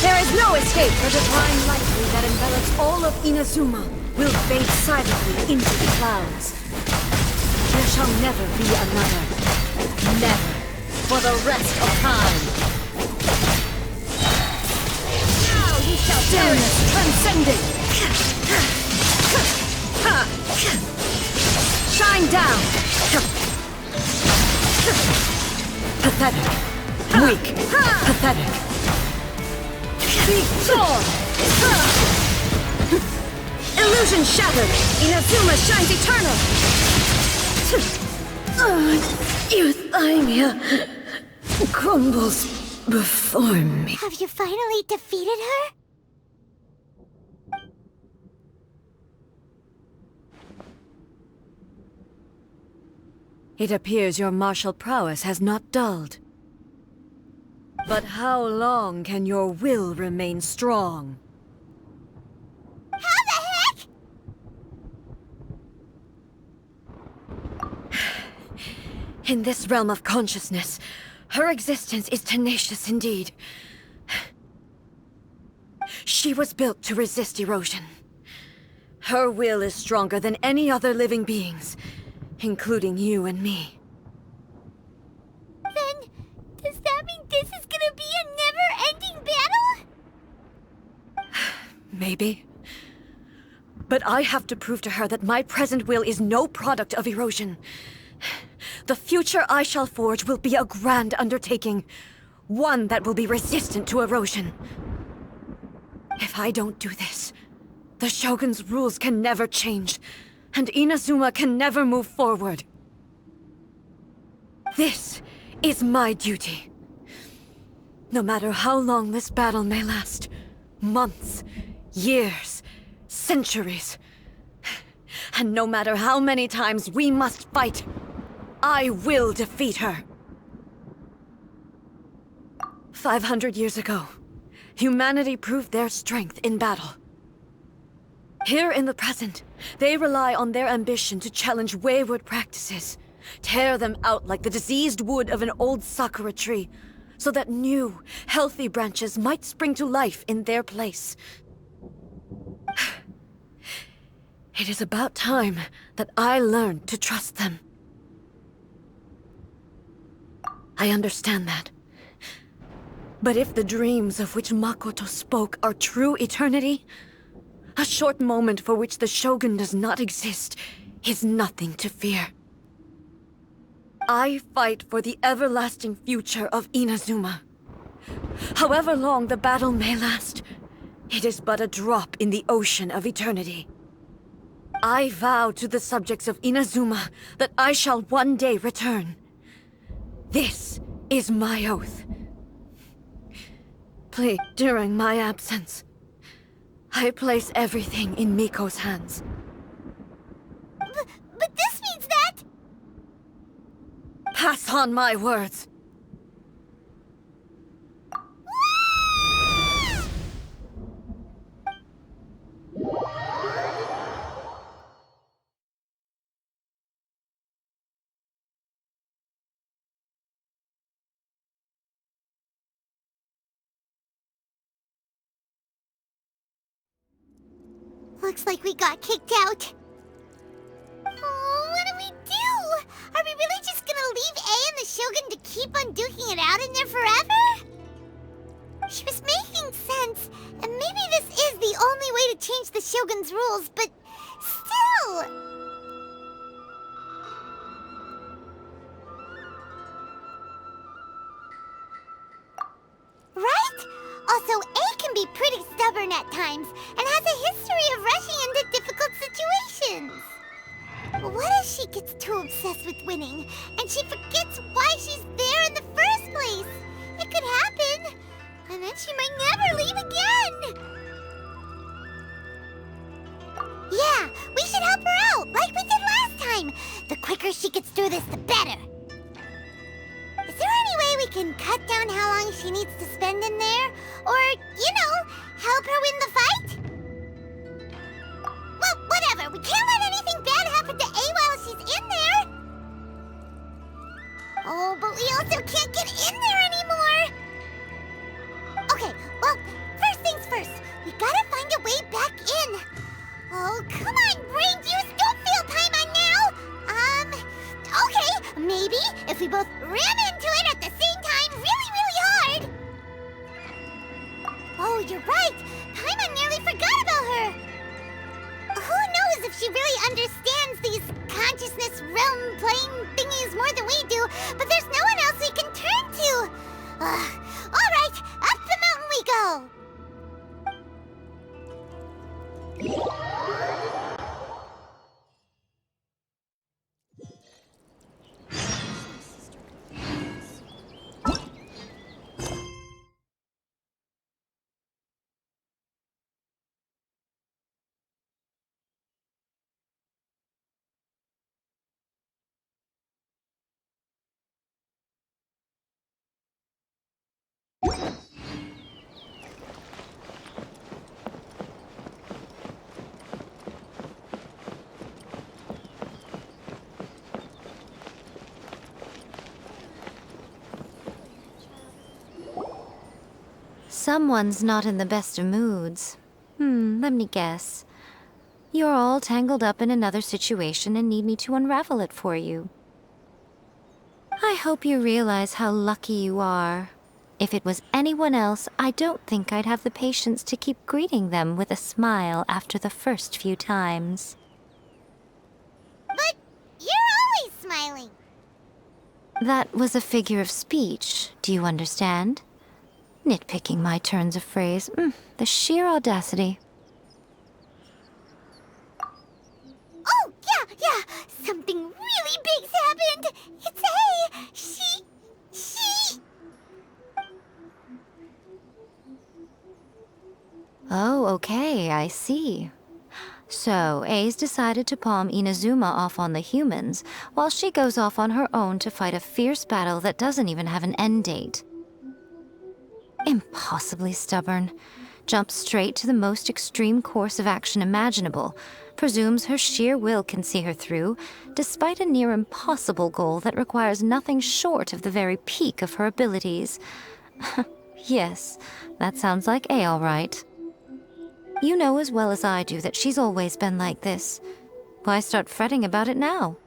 There is no escape! The divine lightning that envelops all of Inazuma will fade silently into the clouds. There shall never be another. Never. For the rest of time. Now you shall Stillness transcending. shine down! Pathetic. Weak. Pathetic. Illusion shattered! Inazuma shines eternal! Euthymia crumbles before me. Have you finally defeated her? It appears your martial prowess has not dulled. But how long can your will remain strong? How the heck? In this realm of consciousness, her existence is tenacious indeed. She was built to resist erosion. Her will is stronger than any other living being's, including you and me. Then, does that mean this is gonna be a Maybe. But I have to prove to her that my present will is no product of erosion. The future I shall forge will be a grand undertaking. One that will be resistant to erosion. If I don't do this, the Shogun's rules can never change, and Inazuma can never move forward. This is my duty. No matter how long this battle may last, months, years, centuries, and no matter how many times we must fight, I will defeat her. 500 years ago, humanity proved their strength in battle. Here in the present, they rely on their ambition to challenge wayward practices, tear them out like the diseased wood of an old sakura tree, so that new, healthy branches might spring to life in their place. It is about time that I learned to trust them. I understand that. But if the dreams of which Makoto spoke are true eternity, a short moment for which the Shogun does not exist is nothing to fear. I fight for the everlasting future of Inazuma. However long the battle may last, it is but a drop in the ocean of eternity. I vow to the subjects of Inazuma that I shall one day return. This is my oath. Please, during my absence, I place everything in Miko's hands. But this means that... Pass on my words. Looks like we got kicked out. Oh, what do we do? Are we really just gonna leave A and the Shogun to keep on duking it out in there forever? She was making sense, and maybe this is the only way to change the Shogun's rules, but still... Right? Also, A can be pretty stubborn at times, and has a history of rushing into difficult situations. What if she gets too obsessed with winning, and she forgets why she's there in the first place? It could happen, and then she might never leave again. Yeah, we should help her out, like we did last time. The quicker she gets through this, the better. Is there any way we can cut down how long she needs to spend in there? Or, you know, help her win the fight? Well, whatever. We can't let anything bad happen to A while she's in there. Oh, but we also can't get in there anymore. Okay, well, first things first. We gotta find a way back in. Oh, come on, brain juice. Don't feel time on now. Okay, maybe if we both ram into it at the same time really, really hard. Oh, you're right. Paimon nearly forgot about her. Who knows if she really understands these consciousness realm plane thingies more than we do, but there's no one else we can turn to. All right, up the mountain we go. Someone's not in the best of moods. Let me guess. You're all tangled up in another situation and need me to unravel it for you. I hope you realize how lucky you are. If it was anyone else, I don't think I'd have the patience to keep greeting them with a smile after the first few times. But you're always smiling. That was a figure of speech, do you understand? Nitpicking my turns of phrase. The sheer audacity. Oh, yeah. Something really big's happened. It's A. She... Oh, okay, I see. So, A's decided to palm Inazuma off on the humans, while she goes off on her own to fight a fierce battle that doesn't even have an end date. Impossibly stubborn. Jumps straight to the most extreme course of action imaginable, presumes her sheer will can see her through, despite a near impossible goal that requires nothing short of the very peak of her abilities. Yes, that sounds like A all right. You know as well as I do that she's always been like this. Why start fretting about it now?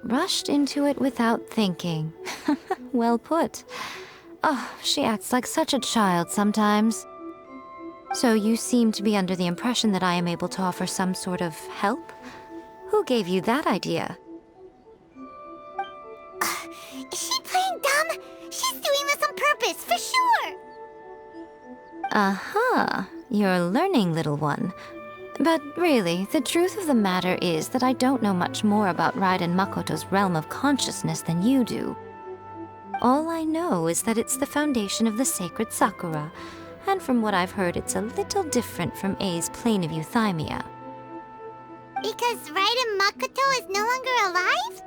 Rushed into it without thinking. Well put. Oh, she acts like such a child sometimes. So you seem to be under the impression that I am able to offer some sort of help? Who gave you that idea? Is she playing dumb? She's doing this on purpose, for sure! Aha, you're learning, little one. But really, the truth of the matter is that I don't know much more about Raiden Makoto's realm of consciousness than you do. All I know is that it's the foundation of the sacred Sakura, and from what I've heard, it's a little different from A's plane of euthymia. Because Raiden Makoto is no longer alive?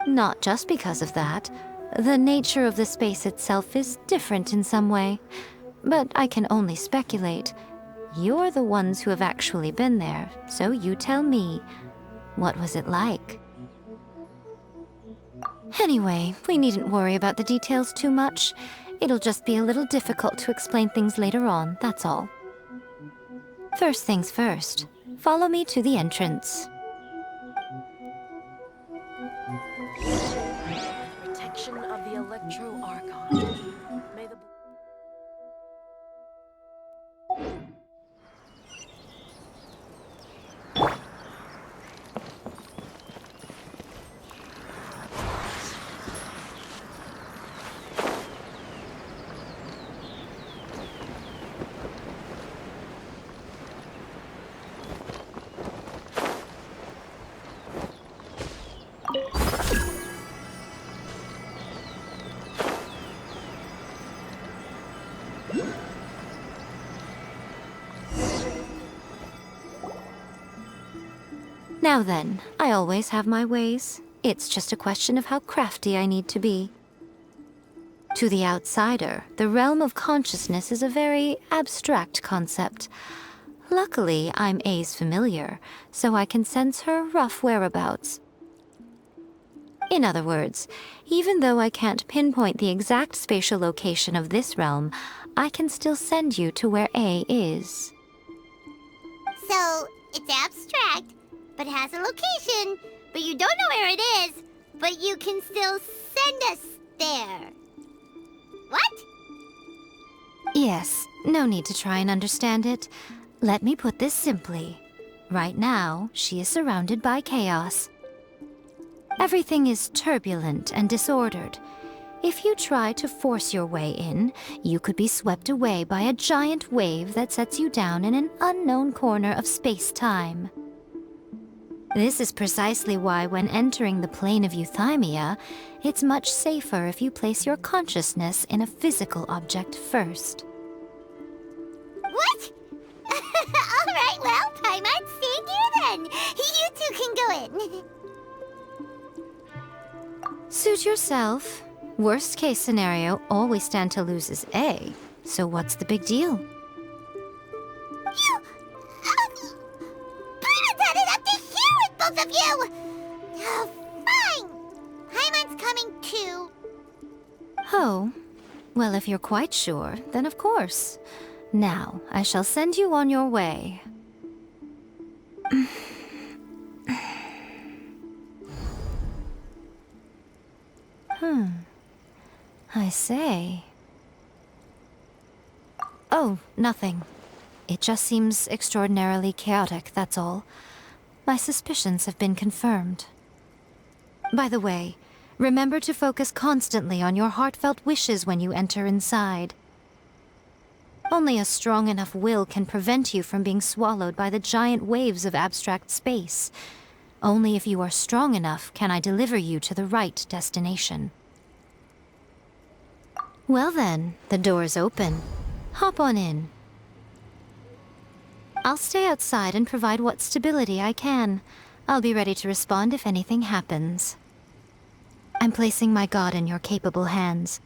Not just because of that. The nature of the space itself is different in some way. But I can only speculate. You're the ones who have actually been there, so you tell me. What was it like? Anyway, we needn't worry about the details too much. It'll just be a little difficult to explain things later on, that's all. First things first. Follow me to the entrance. Protection of the Electro Archon. May the... Now then, I always have my ways. It's just a question of how crafty I need to be. To the outsider, the realm of consciousness is a very abstract concept. Luckily, I'm A's familiar, so I can sense her rough whereabouts. In other words, even though I can't pinpoint the exact spatial location of this realm, I can still send you to where A is. So, it's abstract, but has a location, but you don't know where it is, but you can still send us there. What? Yes, no need to try and understand it. Let me put this simply. Right now, she is surrounded by chaos. Everything is turbulent and disordered. If you try to force your way in, you could be swept away by a giant wave that sets you down in an unknown corner of space-time. This is precisely why when entering the plane of euthymia, it's much safer if you place your consciousness in a physical object first. What? All right, well, Paimon's staying here then. You two can go in. Suit yourself. Worst case scenario, all we stand to lose is A. So what's the big deal? You... Paimon's had it up to here with both of you! Oh, fine! Paimon's coming too. Oh, well, if you're quite sure, then of course. Now, I shall send you on your way. I say. Oh, nothing. It just seems extraordinarily chaotic, that's all. My suspicions have been confirmed. By the way, remember to focus constantly on your heartfelt wishes when you enter inside. Only a strong enough will can prevent you from being swallowed by the giant waves of abstract space. Only if you are strong enough can I deliver you to the right destination. Well then, the door's open. Hop on in. I'll stay outside and provide what stability I can. I'll be ready to respond if anything happens. I'm placing my god in your capable hands.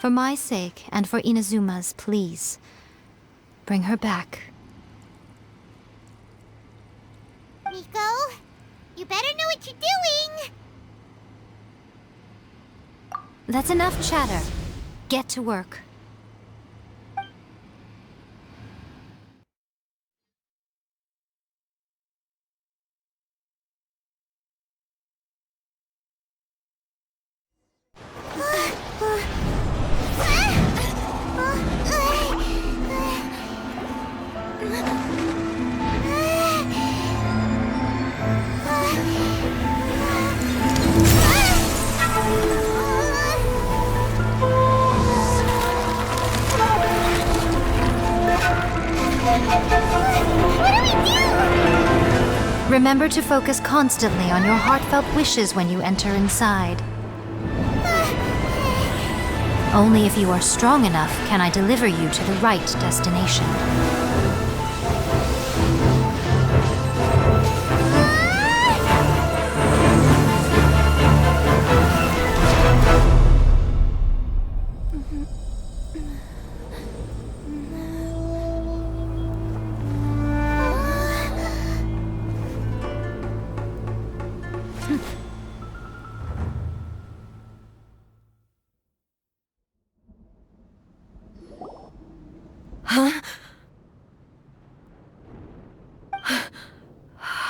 For my sake and for Inazuma's, please, bring her back. Miko, you better know what you're doing! That's enough chatter. Get to work. Remember to focus constantly on your heartfelt wishes when you enter inside. Only if you are strong enough can I deliver you to the right destination.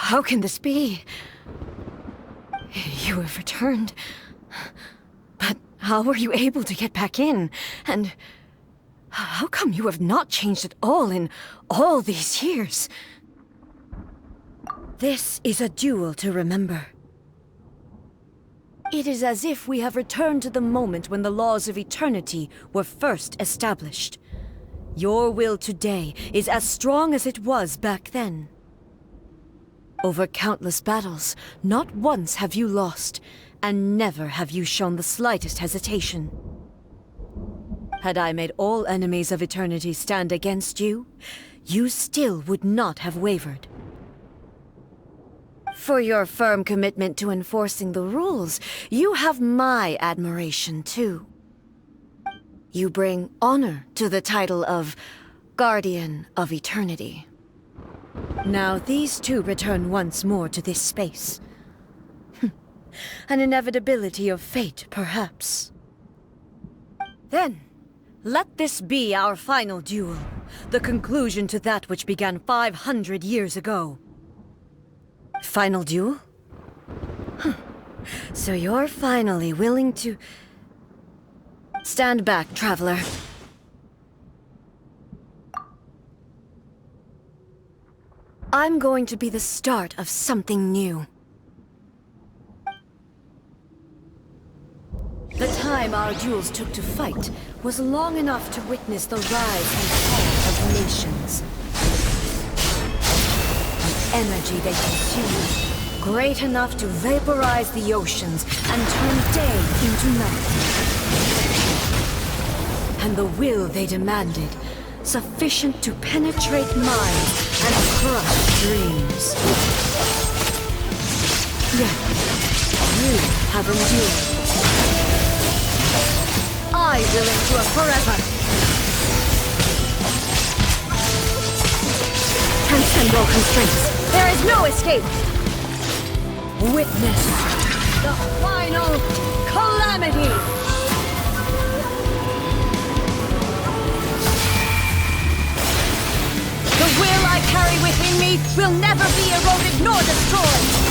How can this be? You have returned. But how were you able to get back in? And how come you have not changed at all in all these years? This is a duel to remember. It is as if we have returned to the moment when the laws of eternity were first established. Your will today is as strong as it was back then. Over countless battles, not once have you lost, and never have you shown the slightest hesitation. Had I made all enemies of eternity stand against you, you still would not have wavered. For your firm commitment to enforcing the rules, you have my admiration too. You bring honor to the title of Guardian of Eternity. Now these two return once more to this space. An inevitability of fate, perhaps. Then, let this be our final duel, the conclusion to that which began 500 years ago. Final duel? So you're finally willing to... Stand back, traveler. I'm going to be the start of something new. The time our duels took to fight was long enough to witness the rise and fall of nations. The energy they consumed, great enough to vaporize the oceans and turn day into night. And the will they demanded, sufficient to penetrate minds and crush dreams. Yet, you have endured. I will endure forever. Transcend all constraints. There is no escape. Witness the final calamity. The will I carry within me will never be eroded nor destroyed!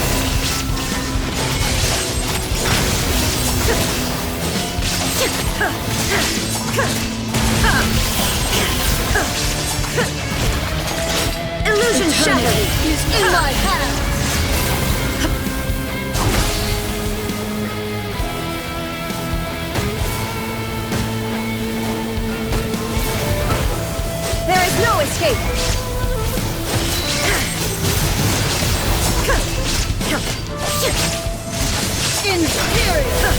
Illusion Shadow is in my hands! There is no escape! Inferior!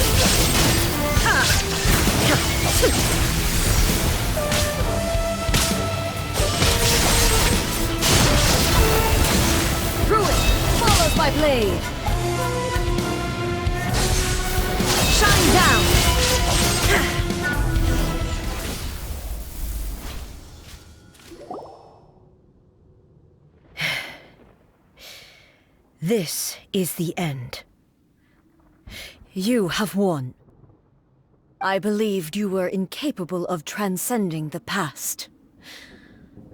Ruin follows my blade! Shine down! This is the end. You have won. I believed you were incapable of transcending the past.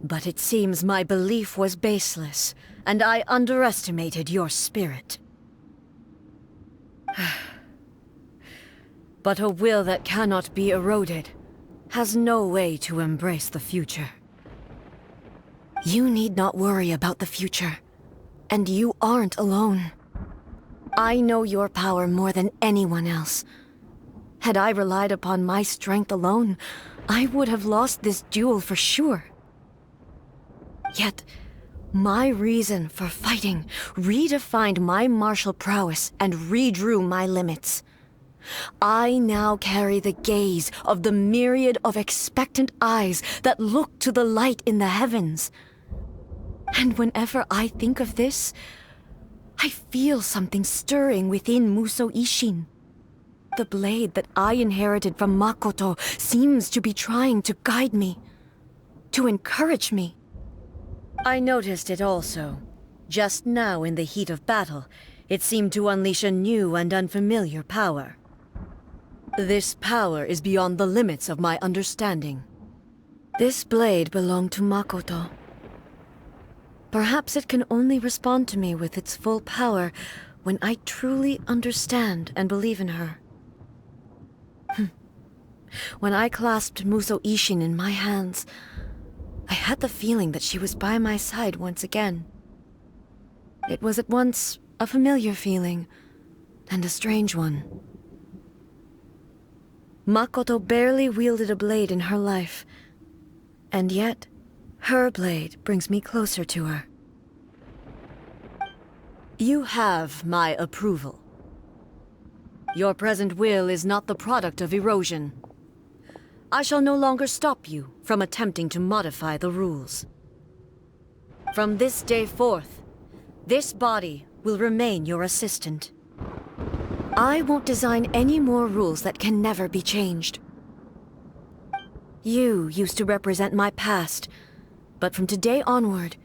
But it seems my belief was baseless, and I underestimated your spirit. But a will that cannot be eroded has no way to embrace the future. You need not worry about the future. And you aren't alone. I know your power more than anyone else. Had I relied upon my strength alone, I would have lost this duel for sure. Yet, my reason for fighting redefined my martial prowess and redrew my limits. I now carry the gaze of the myriad of expectant eyes that look to the light in the heavens. And whenever I think of this, I feel something stirring within Musou Ishin. The blade that I inherited from Makoto seems to be trying to guide me, to encourage me. I noticed it also. Just now in the heat of battle, it seemed to unleash a new and unfamiliar power. This power is beyond the limits of my understanding. This blade belonged to Makoto. Perhaps it can only respond to me with its full power when I truly understand and believe in her. When I clasped Musou Ishin in my hands, I had the feeling that she was by my side once again. It was at once a familiar feeling and a strange one. Makoto barely wielded a blade in her life, and yet her blade brings me closer to her. You have my approval. Your present will is not the product of erosion. I shall no longer stop you from attempting to modify the rules. From this day forth, this body will remain your assistant. I won't design any more rules that can never be changed. You used to represent my past, but from today onward,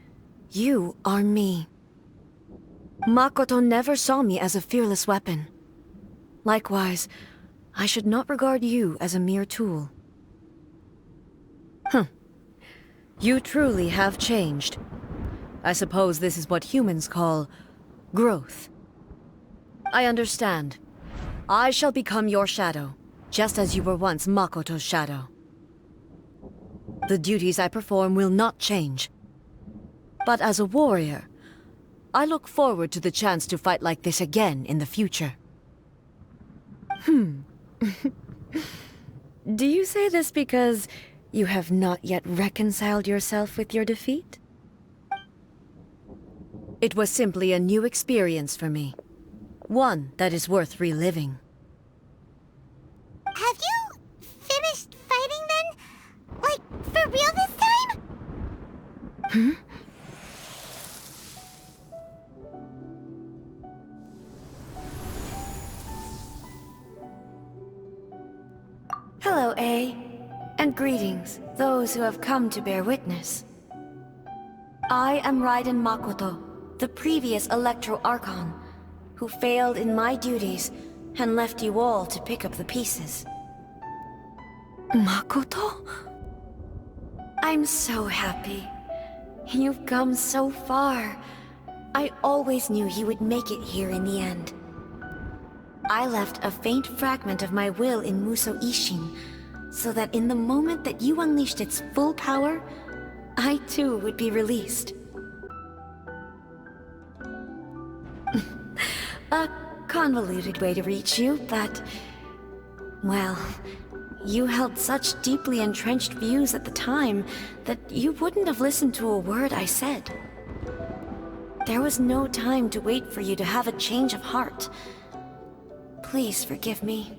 you are me. Makoto never saw me as a fearless weapon. Likewise, I should not regard you as a mere tool. You truly have changed. I suppose this is what humans call growth. I understand. I shall become your shadow, just as you were once Makoto's shadow. The duties I perform will not change. But as a warrior, I look forward to the chance to fight like this again in the future. Do you say this because you have not yet reconciled yourself with your defeat? It was simply a new experience for me. One that is worth reliving. Have you finished fighting then? Like, for real this time? Hello, A. And greetings, those who have come to bear witness. I am Raiden Makoto, the previous Electro Archon, who failed in my duties and left you all to pick up the pieces. Makoto? I'm so happy. You've come so far. I always knew you would make it here in the end. I left a faint fragment of my will in Muso Ishin, so that in the moment that you unleashed its full power, I too would be released. A convoluted way to reach you, but... well, you held such deeply entrenched views at the time that you wouldn't have listened to a word I said. There was no time to wait for you to have a change of heart. Please forgive me.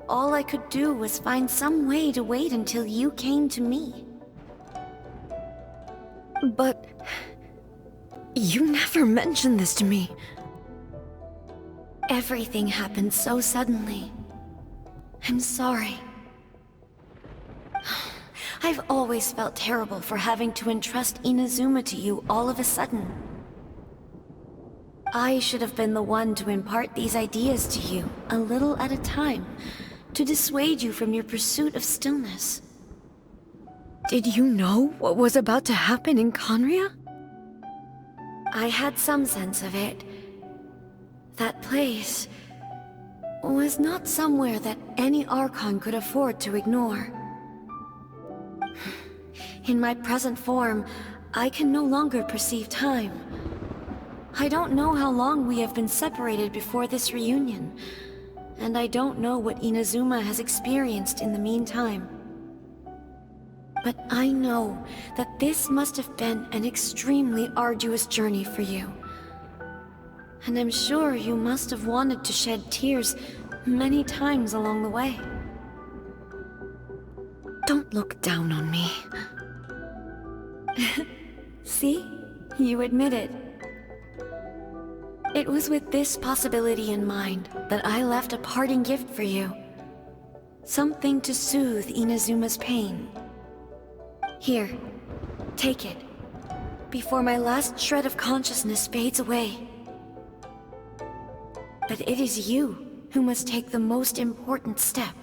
All I could do was find some way to wait until you came to me. But... you never mentioned this to me. Everything happened so suddenly. I'm sorry. I've always felt terrible for having to entrust Inazuma to you all of a sudden. I should have been the one to impart these ideas to you, a little at a time, to dissuade you from your pursuit of stillness. Did you know what was about to happen in Conria? I had some sense of it. That place was not somewhere that any Archon could afford to ignore. In my present form, I can no longer perceive time. I don't know how long we have been separated before this reunion, and I don't know what Inazuma has experienced in the meantime. But I know that this must have been an extremely arduous journey for you. And I'm sure you must have wanted to shed tears many times along the way. Don't look down on me. See? You admit it. It was with this possibility in mind that I left a parting gift for you. Something to soothe Inazuma's pain. Here, take it, before my last shred of consciousness fades away. But it is you who must take the most important step.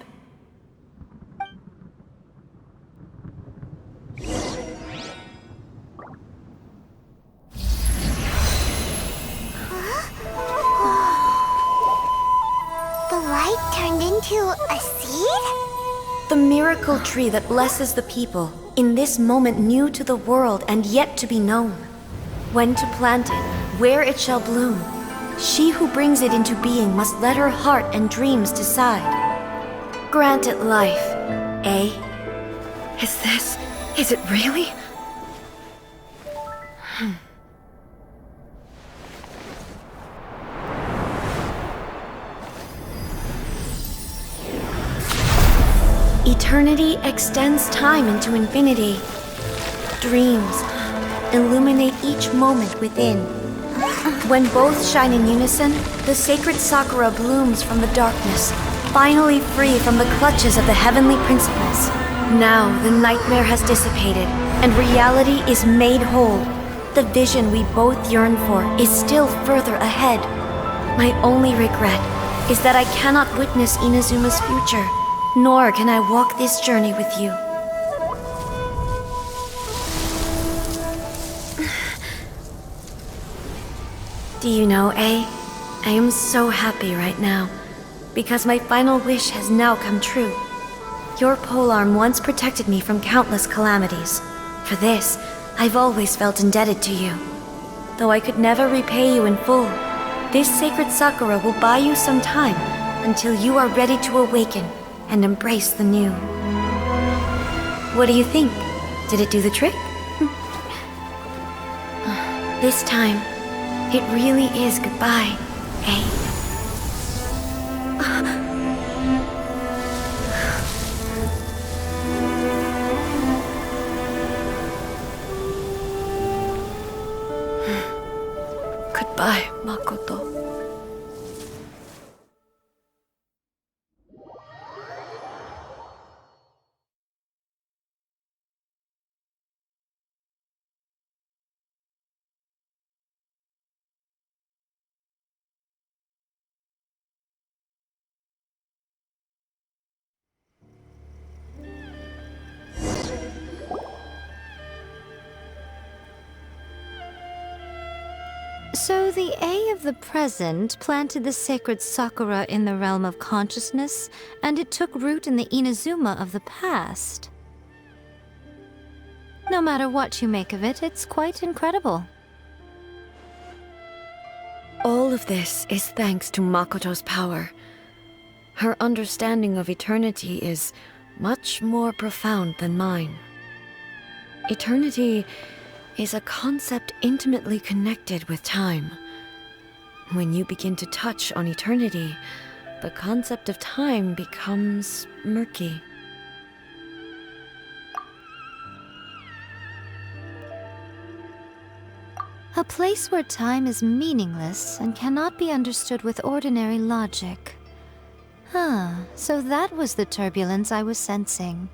The light turned into a seed? The miracle tree that blesses the people, in this moment new to the world and yet to be known. When to plant it, where it shall bloom. She who brings it into being must let her heart and dreams decide. Grant it life, eh? Is it really? Eternity extends time into infinity. Dreams illuminate each moment within. When both shine in unison, the sacred Sakura blooms from the darkness, finally free from the clutches of the heavenly principles. Now the nightmare has dissipated, and reality is made whole. The vision we both yearn for is still further ahead. My only regret is that I cannot witness Inazuma's future, nor can I walk this journey with you. Do you know, I am so happy right now, because my final wish has now come true. Your polearm once protected me from countless calamities. For this, I've always felt indebted to you. Though I could never repay you in full, this sacred Sakura will buy you some time until you are ready to awaken and embrace the new. What do you think? Did it do the trick? This time, it really is goodbye, eh? Goodbye, Makoto. So the A of the present planted the sacred Sakura in the realm of consciousness, and it took root in the Inazuma of the past. No matter what you make of it, it's quite incredible. All of this is thanks to Makoto's power. Her understanding of eternity is much more profound than mine. Eternity is a concept intimately connected with time. When you begin to touch on eternity, the concept of time becomes murky. A place where time is meaningless and cannot be understood with ordinary logic. So that was the turbulence I was sensing.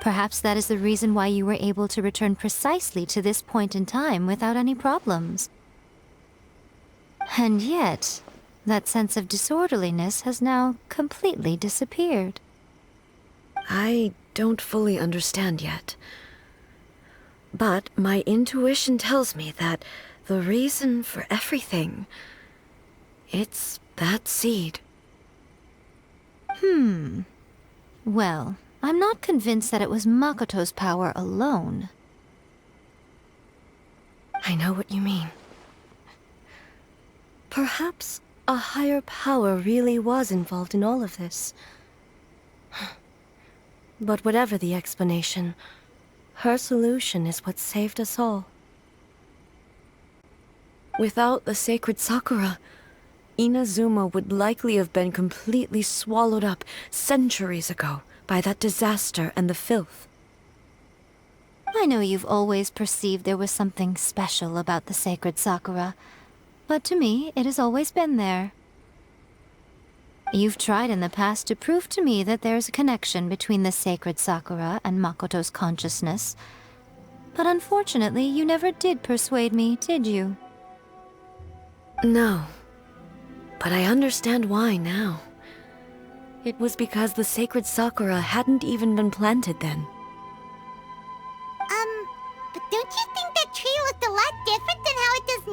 Perhaps that is the reason why you were able to return precisely to this point in time without any problems. And yet, that sense of disorderliness has now completely disappeared. I don't fully understand yet. But my intuition tells me that the reason for everything, it's that seed. Well, I'm not convinced that it was Makoto's power alone. I know what you mean. Perhaps a higher power really was involved in all of this. But whatever the explanation, her solution is what saved us all. Without the sacred Sakura, Inazuma would likely have been completely swallowed up centuries ago by that disaster and the filth. I know you've always perceived there was something special about the sacred Sakura, but to me, it has always been there. You've tried in the past to prove to me that there's a connection between the sacred Sakura and Makoto's consciousness, but unfortunately, you never did persuade me, did you? No. But I understand why now. It was because the sacred Sakura hadn't even been planted then. But don't you think that tree looked a lot different than how it does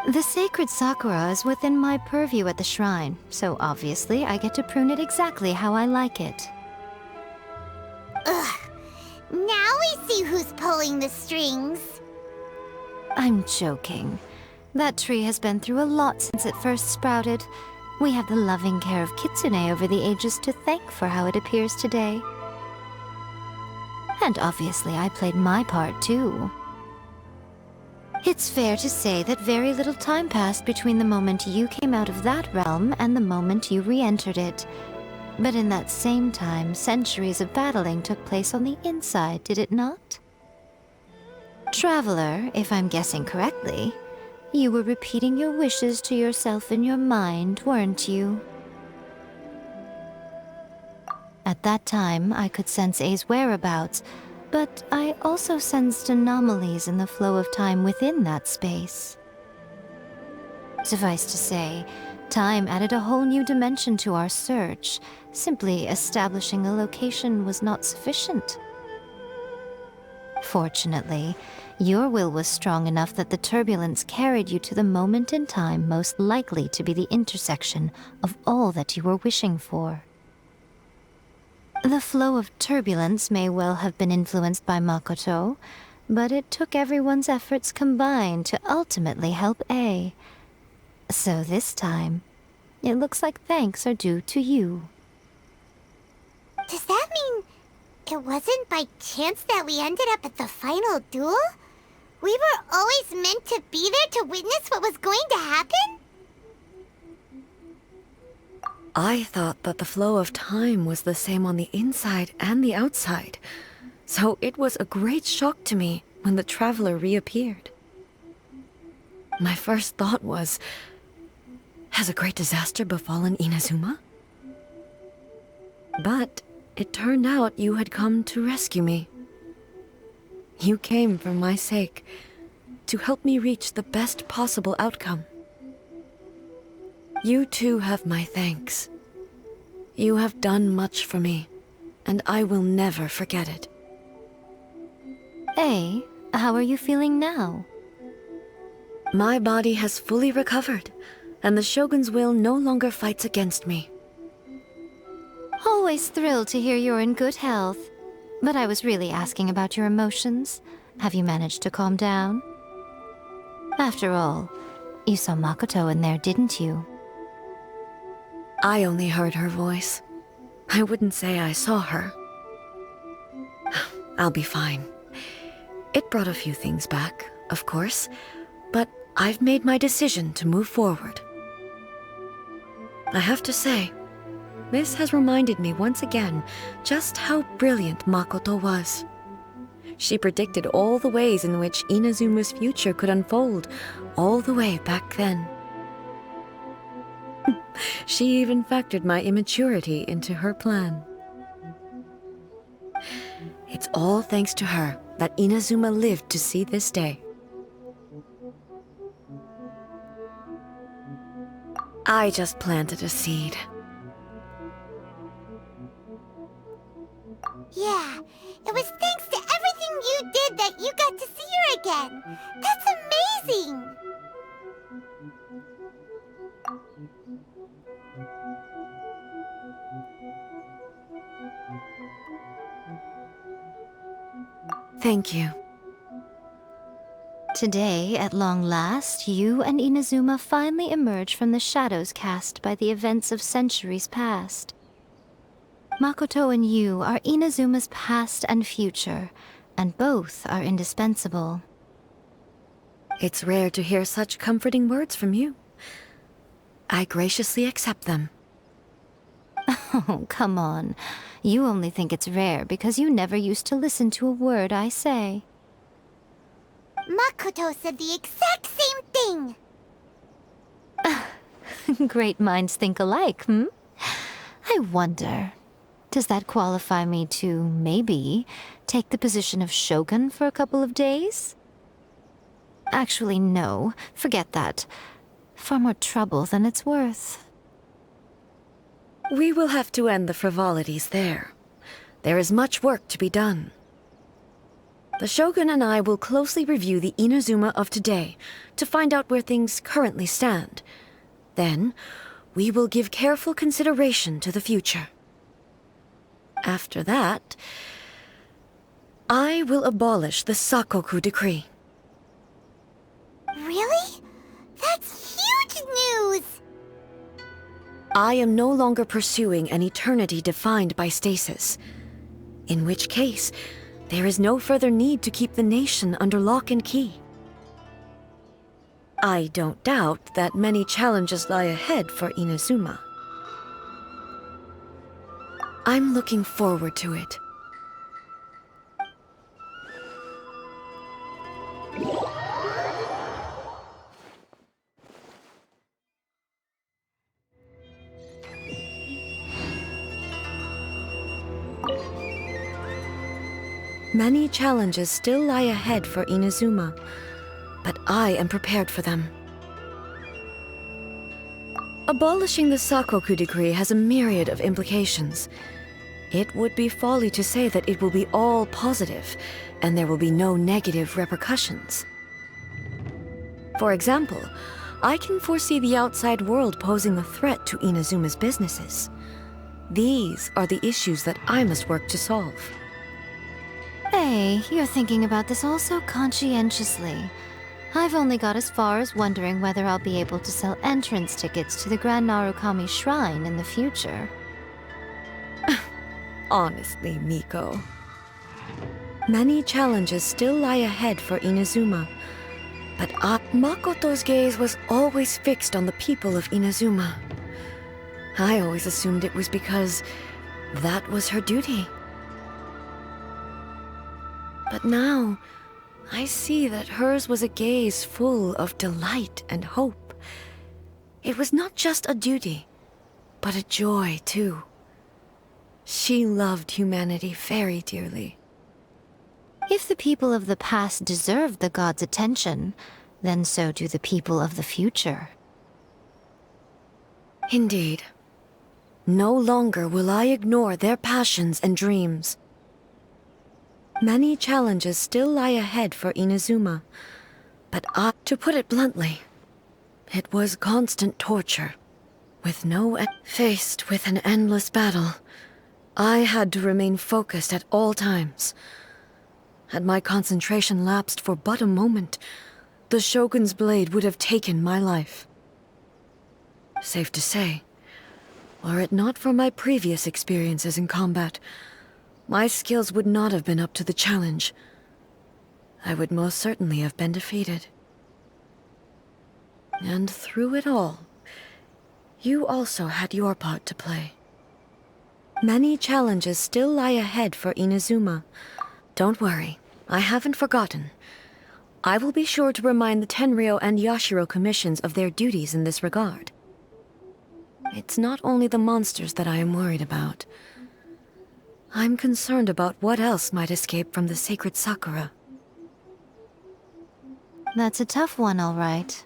now? The sacred Sakura is within my purview at the shrine, so obviously I get to prune it exactly how I like it. Ugh. Now we see who's pulling the strings. I'm joking. That tree has been through a lot since it first sprouted. We have the loving care of Kitsune over the ages to thank for how it appears today. And obviously I played my part too. It's fair to say that very little time passed between the moment you came out of that realm and the moment you re-entered it. But in that same time, centuries of battling took place on the inside, did it not? Traveler, if I'm guessing correctly, you were repeating your wishes to yourself in your mind, weren't you? At that time, I could sense A's whereabouts, but I also sensed anomalies in the flow of time within that space. Suffice to say, time added a whole new dimension to our search. Simply establishing a location was not sufficient. Fortunately, your will was strong enough that the turbulence carried you to the moment in time most likely to be the intersection of all that you were wishing for. The flow of turbulence may well have been influenced by Makoto, but it took everyone's efforts combined to ultimately help A. So this time, it looks like thanks are due to you. Does that mean it wasn't by chance that we ended up at the final duel? We were always meant to be there to witness what was going to happen? I thought that the flow of time was the same on the inside and the outside, so it was a great shock to me when the traveler reappeared. My first thought was, has a great disaster befallen Inazuma? But it turned out you had come to rescue me. You came for my sake, to help me reach the best possible outcome. You too have my thanks. You have done much for me, and I will never forget it. A, How are you feeling now? My body has fully recovered, and the Shogun's will no longer fights against me. Always thrilled to hear you're in good health. But I was really asking about your emotions. Have you managed to calm down? After all, you saw Makoto in there, didn't you? I only heard her voice. I wouldn't say I saw her. I'll be fine. It brought a few things back, of course, but I've made my decision to move forward. I have to say, this has reminded me once again just how brilliant Makoto was. She predicted all the ways in which Inazuma's future could unfold, all the way back then. She even factored my immaturity into her plan. It's all thanks to her that Inazuma lived to see this day. I just planted a seed. Yeah, it was thanks to everything you did that you got to see her again. That's amazing! Thank you. Today, at long last, you and Inazuma finally emerge from the shadows cast by the events of centuries past. Makoto and you are Inazuma's past and future, and both are indispensable. It's rare to hear such comforting words from you. I graciously accept them. Oh, come on. You only think it's rare because you never used to listen to a word I say. Makoto said the exact same thing! Great minds think alike, hmm? I wonder, does that qualify me to, maybe, take the position of Shogun for a couple of days? Actually, no. Forget that. Far more trouble than it's worth. We will have to end the frivolities there. There is much work to be done. The Shogun and I will closely review the Inazuma of today to find out where things currently stand. Then, we will give careful consideration to the future. After that, I will abolish the Sakoku decree. Really? That's huge news! I am no longer pursuing an eternity defined by stasis. In which case, there is no further need to keep the nation under lock and key. I don't doubt that many challenges lie ahead for Inazuma. I'm looking forward to it. Many challenges still lie ahead for Inazuma, but I am prepared for them. Abolishing the Sakoku decree has a myriad of implications. It would be folly to say that it will be all positive, and there will be no negative repercussions. For example, I can foresee the outside world posing a threat to Inazuma's businesses. These are the issues that I must work to solve. Hey, you're thinking about this all so conscientiously. I've only got as far as wondering whether I'll be able to sell entrance tickets to the Grand Narukami Shrine in the future. Honestly, Miko. Many challenges still lie ahead for Inazuma, but Makoto's gaze was always fixed on the people of Inazuma. I always assumed it was because that was her duty. But now, I see that hers was a gaze full of delight and hope. It was not just a duty, but a joy, too. She loved humanity very dearly. If the people of the past deserve the god's attention, then so do the people of the future. Indeed. No longer will I ignore their passions and dreams. Many challenges still lie ahead for Inazuma, but to put it bluntly, it was constant torture. With no faced with an endless battle, I had to remain focused at all times. Had my concentration lapsed for but a moment, the Shogun's blade would have taken my life. Safe to say, were it not for my previous experiences in combat, my skills would not have been up to the challenge. I would most certainly have been defeated. And through it all, you also had your part to play. Many challenges still lie ahead for Inazuma. Don't worry, I haven't forgotten. I will be sure to remind the Tenryou and Yashiro commissions of their duties in this regard. It's not only the monsters that I am worried about. I'm concerned about what else might escape from the sacred Sakura. That's a tough one, all right.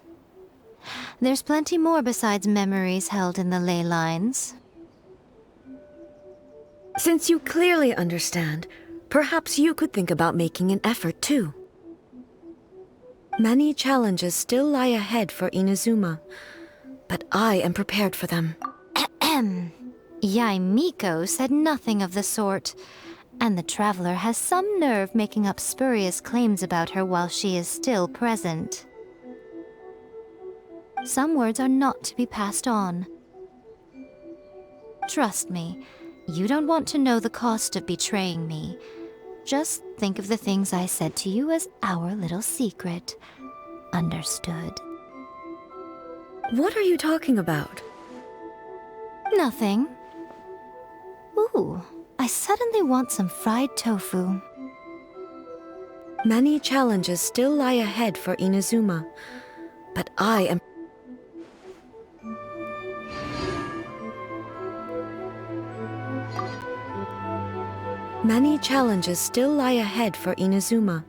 There's plenty more besides memories held in the ley lines. Since you clearly understand, perhaps you could think about making an effort too. Many challenges still lie ahead for Inazuma, but I am prepared for them. Ahem. Yaimiko said nothing of the sort, and the traveler has some nerve making up spurious claims about her while she is still present. Some words are not to be passed on. Trust me, you don't want to know the cost of betraying me. Just think of the things I said to you as our little secret. Understood? What are you talking about? Nothing. Ooh, I suddenly want some fried tofu. Many challenges still lie ahead for Inazuma, but I am... Many challenges still lie ahead for Inazuma.